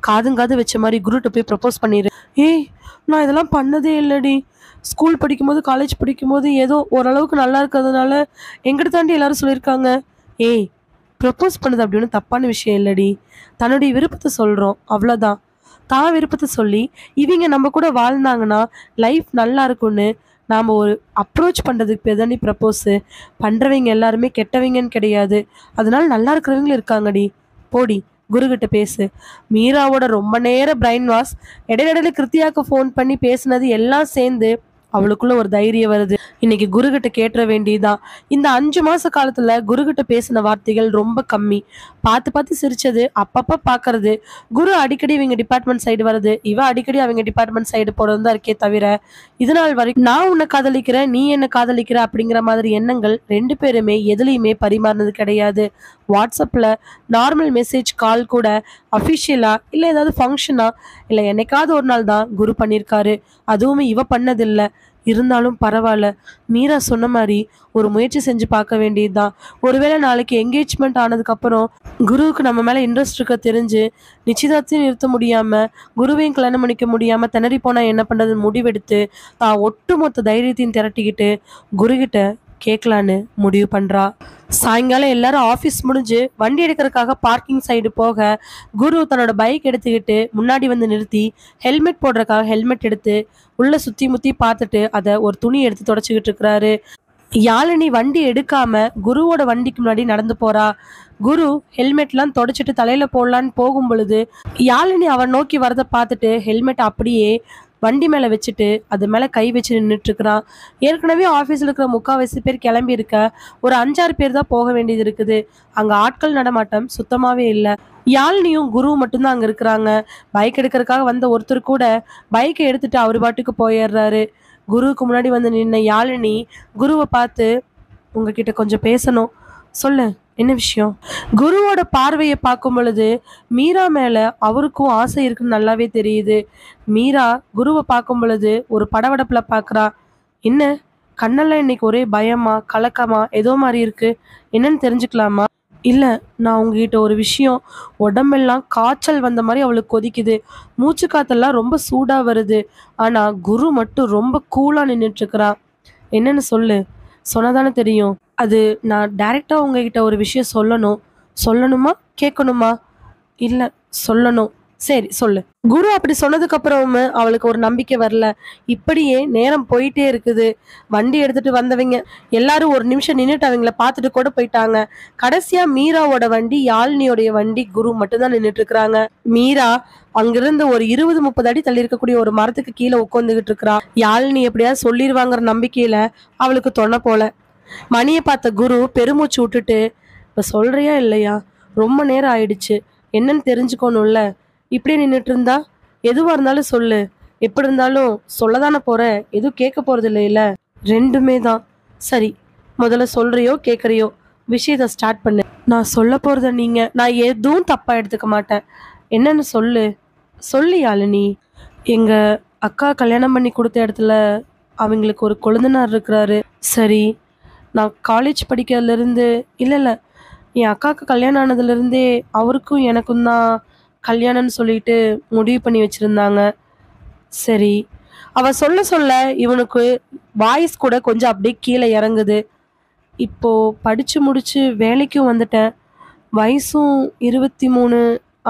காதுங்காது வச்ச மாதிரி குருட்ட போய் ப்ரப்போஸ் பண்ணிடு. ஏய், நான் இதெல்லாம் பண்ணதே இல்லடி. ஸ்கூல் படிக்கும்போது காலேஜ் படிக்கும்போது ஏதோ ஓரளவுக்கு நல்லா இருக்கிறதுனால எங்கிட்ட தாண்டி எல்லாரும் சொல்லியிருக்காங்க. ஏய், ப்ரப்போஸ் பண்ணது அப்படின்னு தப்பான விஷயம் இல்லடி. தன்னுடைய விருப்பத்தை சொல்கிறோம், அவ்வளோதான். தான் விருப்பத்தை சொல்லி இவங்க நம்ம கூட வாழ்ந்தாங்கன்னா லைஃப் நல்லா இருக்கும்னு நாம் ஒரு அப்ரோச் பண்ணுறதுக்கு பேர் தானே ப்ரப்போஸு. பண்ணுறவங்க எல்லாருமே கெட்டவங்கன்னு கிடையாது. அதனால நல்லா இருக்கிறவங்களும் இருக்காங்கடி. போடி, குருகிட்ட பேசு. மீராவோட ரொம்ப நேரம் பிரைன் வாஷ், இடையிடையில கிருத்தியாவுக்கு ஃபோன் பண்ணி பேசுனது எல்லாம் சேர்ந்து அவளுக்குள்ள ஒரு தைரியம் வருது. இன்னைக்கு குருகிட்ட கேட்டுற வேண்டியதுதான். இந்த 5 மாச காலத்துல குருகிட்ட பேசின வார்த்தைகள் ரொம்ப கம்மி. பார்த்து பார்த்து சிரிச்சது, அப்பப்ப பாக்குறது, குரு அடிக்கடி இவங்க டிபார்ட்மெண்ட் சைடு வருது, இவ அடிக்கடி அவங்க டிபார்ட்மெண்ட் சைடு போறது தான் இருக்கே தவிர, இதனால் வரைக்கும் நான் உன்னை காதலிக்கிறேன், நீ என்ன காதலிக்கிற அப்படிங்கிற மாதிரி எண்ணங்கள் 2 பேருமே எதுலையுமே பரிமாறினது கிடையாது. வாட்ஸ்அப்ல நார்மல் மெசேஜ் கால் கூட அஃபிஷியலா இல்ல ஏதாவது ஃபங்க்ஷனா இல்ல என்னைக்காவது ஒரு நாள் தான் குரு பண்ணியிருக்காரு. அதுவுமே இவ பண்ணதில்லை. இருந்தாலும் பரவாயில்ல, மீரா சொன்ன மாதிரி ஒரு முயற்சி செஞ்சு பார்க்க வேண்டியதுதான். ஒருவேளை நாளைக்கு என்கேஜ்மெண்ட் ஆனதுக்கப்புறம் குருவுக்கு நம்ம மேலே இன்ட்ரெஸ்ட் இருக்க தெரிஞ்சு நிச்சயதார்த்தையும் நிறுத்த முடியாமல் குருவையும் கல்யாணம் பண்ணிக்க முடியாமல் திணறி போனால் என்ன பண்ணுறதுன்னு முடிவெடுத்து தான் ஒட்டுமொத்த தைரியத்தையும் திரட்டிக்கிட்டு குருகிட்ட கேட்கலான்னு முடிவு பண்ணுறா. சாயங்காலம் எல்லாரும் ஆஃபீஸ் முடிஞ்சு வண்டி எடுக்கிறதுக்காக பார்க்கிங் சைடு போக குரு தன்னோட பைக் எடுத்துக்கிட்டு முன்னாடி வந்து நிறுத்தி ஹெல்மெட் போடுறதுக்காக ஹெல்மெட் எடுத்து உள்ள சுற்றி முற்றி பார்த்துட்டு அதை ஒரு துணி எடுத்து தொடச்சிக்கிட்டு இருக்கிறாரு. யாழினி வண்டி எடுக்காம குருவோட வண்டிக்கு முன்னாடி நடந்து போறா. குரு ஹெல்மெட்லாம் தொடச்சிட்டு தலையில போடலான்னு போகும் பொழுது யாழினி அவன் நோக்கி வரதை பார்த்துட்டு ஹெல்மெட் அப்படியே வண்டி மேலே வச்சுட்டு அது மேலே கை வச்சு நின்றுட்டு இருக்கிறான். ஏற்கனவே ஆஃபீஸில் இருக்கிற 3/4 பேர் கிளம்பி இருக்க, ஒரு 5-6 பேர் தான் போக வேண்டியது இருக்குது. அங்கே ஆட்கள் நடமாட்டம் சுத்தமாகவே இல்லை. யாழினியும் குருவும் மட்டும்தான் அங்கே இருக்கிறாங்க. பைக் எடுக்கிறதுக்காக வந்த ஒருத்தர் கூட பைக்கை எடுத்துட்டு அவர் பாட்டுக்கு போயிடுறாரு. குருவுக்கு முன்னாடி வந்து நின்ன யாழினி குருவை பார்த்து, உங்ககிட்ட கொஞ்சம் பேசணும், சொல்லு, என்ன விஷயம்? குருவோட பார்வையை பார்க்கும் பொழுது மீரா மேலே அவருக்கும் ஆசை இருக்குன்னு நல்லாவே தெரியுது. மீரா குருவை பார்க்கும் பொழுது ஒரு படபடப்பில் பார்க்குறா. என்ன கண்ணெல்லாம் இன்னைக்கு ஒரே பயமா கலக்கமா ஏதோ மாதிரி இருக்கு, என்னன்னு தெரிஞ்சுக்கலாமா? இல்லை, நான் உங்ககிட்ட ஒரு விஷயம். உடம்பெல்லாம் காய்ச்சல் வந்த மாதிரி அவளுக்கு கொதிக்குது, மூச்சு காத்தெல்லாம் ரொம்ப சூடாக வருது. ஆனால் குரு மட்டும் ரொம்ப கூலாக நின்றுட்டுருக்கிறா. என்னன்னு சொல்லு, சொன்னதானே தெரியும். அது நான் டைரெக்டாக உங்ககிட்ட ஒரு விஷயம் சொல்லணும். சொல்லணுமா கேட்கணுமா? இல்லை, சொல்லணும். சரி சொல்லு. குரு அப்படி சொன்னதுக்கப்புறமும் அவளுக்கு ஒரு நம்பிக்கை வரல. இப்படியே நேரம் போயிட்டே இருக்குது. வண்டி எடுத்துட்டு வந்தவங்க எல்லாரும் ஒரு நிமிஷம் நின்றுட்டு அவங்கள பார்த்துட்டு கூட போயிட்டாங்க. கடைசியா மீராவோட வண்டி, யாழினியோடைய வண்டி, குரு மட்டும்தான் நின்றுட்டு இருக்கிறாங்க. மீரா அங்கிருந்து ஒரு 20-30 அடி தள்ளி இருக்கக்கூடிய ஒரு மரத்துக்கு கீழே உட்காந்துக்கிட்டு இருக்கிறா. யாழினி எப்படியாவது சொல்லிடுவாங்கிற நம்பிக்கையில அவளுக்கு தொணை போல. மணியை பார்த்த குரு பெருமூச்சு விட்டுட்டு, இப்போ சொல்றியா இல்லையா? ரொம்ப நேரம் ஆயிடுச்சு, என்னன்னு தெரிஞ்சுக்கணும்ல. இப்படியே நின்றுட்டு இருந்தா எதுவாக இருந்தாலும் சொல்லு. எப்படி இருந்தாலும் சொல்லதானே போற, எதுவும் கேட்க போறது இல்லையில. ரெண்டுமே தான். சரி, முதல்ல சொல்றியோ கேட்குறியோ, விஷயத்தை ஸ்டார்ட் பண்ணு. நான் சொல்ல போறத நான் எதுவும் தப்பா எடுத்துக்க மாட்டேன். என்னன்னு சொல்லு. சொல்லு யாழினி. எங்க அக்கா கல்யாணம் பண்ணி கொடுத்த இடத்துல அவங்களுக்கு ஒரு கொழுந்தனார் இருக்கிறாரு. சரி, நான் காலேஜ் படிக்கிறதுலேருந்து இல்லை என் அக்காவுக்கு கல்யாணம் ஆனதுலேருந்தே அவருக்கும் எனக்கும் தான் கல்யாணம்னு சொல்லிட்டு முடிவு பண்ணி வச்சுருந்தாங்க. சரி, அவள் சொல்ல சொல்ல இவனுக்கு வாய்ஸ் கூட கொஞ்சம் அப்படியே கீழே இறங்குது. இப்போது படித்து முடித்து வேலைக்கும் வந்துட்டேன். வயசும் 23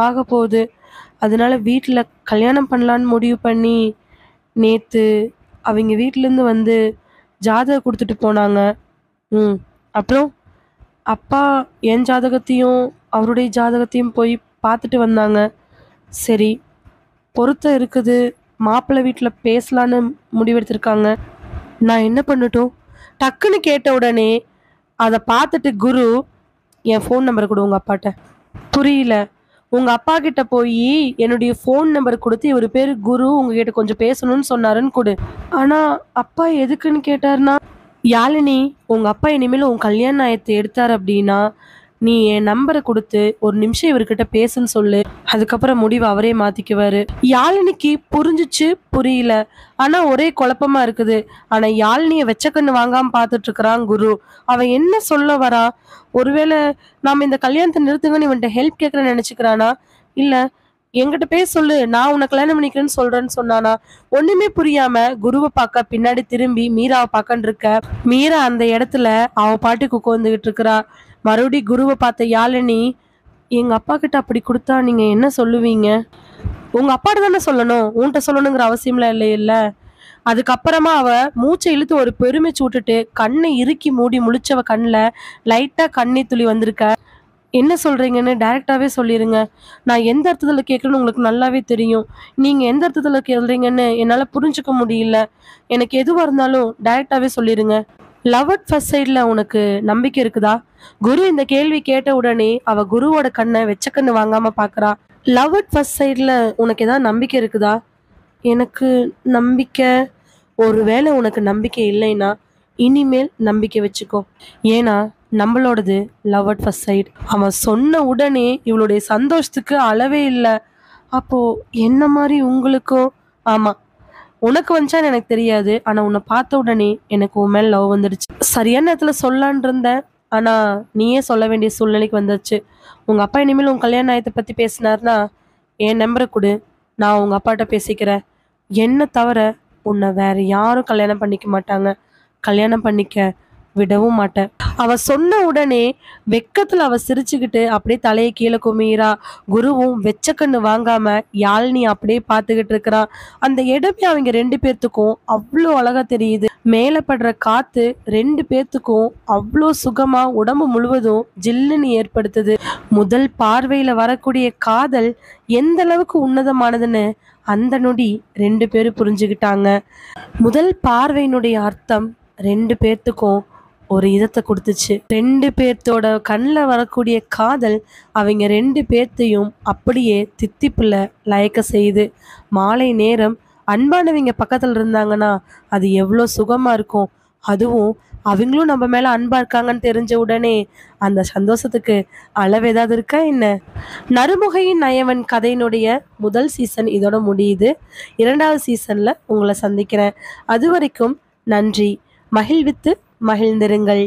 ஆக போகுது. அதனால வீட்டில் கல்யாணம் பண்ணலான்னு முடிவு பண்ணி நேற்று அவங்க வீட்டிலேருந்து வந்து ஜாதகம் கொடுத்துட்டு போனாங்க. அப்புறம் அப்பா என் ஜாதகத்தையும் அவருடைய ஜாதகத்தையும் போய் பார்த்துட்டு வந்தாங்க. சரி, பொருத்தம் இருக்குது, மாப்பிள்ளை வீட்டில் பேசலான்னு முடிவெடுத்திருக்காங்க. நான் என்ன பண்ணட்டும்? டக்குன்னு கேட்ட உடனே அதை பார்த்துட்டு குரு, என் ஃபோன் நம்பரை கொடு உங்கள் அப்பாட்ட. புரியல. உங்கள் அப்பா கிட்ட போய் என்னுடைய ஃபோன் நம்பர் கொடுத்து, இவர் பேர் குரு, உங்ககிட்ட கொஞ்சம் பேசணும்னு சொன்னாருன்னு கொடு. ஆனால் அப்பா எதுக்குன்னு கேட்டார்னா, யாழினி, உங்கள் அப்பா இனிமேல் உன் கல்யாண ஆயத்தை எடுத்தார் அப்படின்னா நீ என் நம்பரை கொடுத்து ஒரு நிமிஷம் இவர்கிட்ட பேசுன்னு சொல்லு. அதுக்கப்புறம் முடிவு அவரே மாற்றிக்குவார். யாழினிக்கு புரிஞ்சிச்சு புரியல, ஆனால் ஒரே குழப்பமா இருக்குது. ஆனால் யாழினியை வெச்சக்கண்ணு வாங்காமல் பார்த்துட்ருக்குறான் குரு. அவன் என்ன சொல்ல வரா? ஒருவேளை நாம் இந்த கல்யாணத்தை நிறுத்துங்கன்னு இவன்கிட்ட ஹெல்ப் கேட்குறேன்னு நினச்சிக்கிறானா? இல்லை என்கிட்ட பேச சொல்லு, நான் உன்னை கல்யாணம் பண்ணிக்கிறேன்னு சொல்றேன்னு சொன்னானா? ஒண்ணுமே புரியாம குருவை பார்க்க பின்னாடி திரும்பி மீராவை பார்க்கன்னு இருக்க. மீரா அந்த இடத்துல அவ பாட்டுக்கு உட்காந்துக்கிட்டு இருக்கிறா. மறுபடி குருவை பார்த்த யாழினி, எங்க அப்பா கிட்ட அப்படி கொடுத்தா நீங்க என்ன சொல்லுவீங்க? உங்க அப்பாட்ட தானே சொல்லணும், உன்கிட்ட சொல்லணுங்கிற அவசியம்லாம் இல்லையில்ல. அதுக்கப்புறமா அவ மூச்சை இழுத்து ஒரு பெருமைச்சு விட்டுட்டு கண்ணை இறுக்கி மூடி முழிச்சவ கண்ணில் லைட்டா கண்ணீர் துளி வந்திருக்க. என்ன சொல்கிறீங்கன்னு டைரெக்டாகவே சொல்லிடுங்க. நான் எந்த அர்த்தத்தில் கேட்குறேன்னு உங்களுக்கு நல்லாவே தெரியும். நீங்கள் எந்த அர்த்தத்தில் கேட்குறீங்கன்னு என்னால் புரிஞ்சுக்க முடியல. எனக்கு எதுவாக இருந்தாலும் டைரெக்டாகவே சொல்லிடுங்க. லவ் அட் ஃபர்ஸ்ட் சைடில் உனக்கு நம்பிக்கை இருக்குதா? குரு இந்த கேள்வி கேட்ட உடனே அவள் குருவோட கண்ணை வெச்ச கண்ணு வாங்காமல் பார்க்குறா. லவ் அட் ஃபர்ஸ்ட் சைடில் உனக்கு ஏதாவது நம்பிக்கை இருக்குதா? எனக்கு நம்பிக்கை. ஒருவேளை உனக்கு நம்பிக்கை இல்லைன்னா இனிமேல் நம்பிக்கை வச்சுக்கோ. ஏன்னா நம்மளோடது லவ் அட் ஃபர்ஸ்ட் சைட். அவன் சொன்ன உடனே இவளுடைய சந்தோஷத்துக்கு அளவே இல்லை. அப்போது என்ன மாதிரி உங்களுக்கும்? ஆமாம், உனக்கு வந்துச்சான்னு எனக்கு தெரியாது. ஆனா உன்னை பார்த்த உடனே எனக்கு உன் மேல லவ் வந்துடுச்சு. சரியான நேரத்துல சொல்லலான்னு இருந்தேன். ஆனா நீயே சொல்ல வேண்டிய சூழ்நிலைக்கு வந்துருச்சு. உங்க அப்பா இனிமேல் உன் கல்யாண ஆயத்தை பத்தி பேசினாருன்னா என் நம்பரை கொடு. நான் உங்க அப்பாட்ட பேசிக்கிறேன். என்ன தவிர உன்னை வேற யாரும் கல்யாணம் பண்ணிக்க மாட்டாங்க. கல்யாணம் பண்ணிக்க விடவும் மாட்டேன். அவ சொன்ன உடனே வெக்கத்துல அவ சிரிச்சுக்கிட்டு அப்படியே தலையை கீழே குமிறா. குருவும் வெச்ச கண்ணு வாங்காம யாழினி அப்படியே பார்த்துக்கிட்டு இருக்கிறா. அந்த இடமே அவங்க 2 பேர்த்துக்கும் அவ்வளோ அழகா தெரியுது. மேல படுற காத்து 2 பேர்த்துக்கும் அவ்வளோ சுகமா உடம்பு முழுவதும் ஜில்லுன்னு ஏற்படுத்துது. முதல் பார்வையில வரக்கூடிய காதல் எந்த அளவுக்கு உன்னதமானதுன்னு அந்த நொடி 2 பேரும் புரிஞ்சுக்கிட்டாங்க. முதல் பார்வையினுடைய அர்த்தம் 2 பேர்த்துக்கும் ஒரு இதத்தை கொடுத்துச்சு. 2 பேர்த்தோட கண்ணில் வரக்கூடிய காதல் அவங்க 2 பேர்த்தையும் அப்படியே தித்திப்புல லயக்க செய்யுது. மாலை நேரம் அன்பானவங்க பக்கத்தில் இருந்தாங்கன்னா அது எவ்வளோ சுகமா இருக்கும். அதுவும் அவங்களும் நம்ம மேல அன்பா இருக்காங்கன்னு தெரிஞ்ச உடனே அந்த சந்தோஷத்துக்கு அளவு ஏதாவது இருக்கா என்ன? நறுமுகையின் நயவன் கதையினுடைய முதல் சீசன் இதோட முடியுது. 2வது சீசன்ல உங்களை சந்திக்கிறேன். அது வரைக்கும் நன்றி. மகிழ்வித்து மகிழ்ந்திருங்கள்.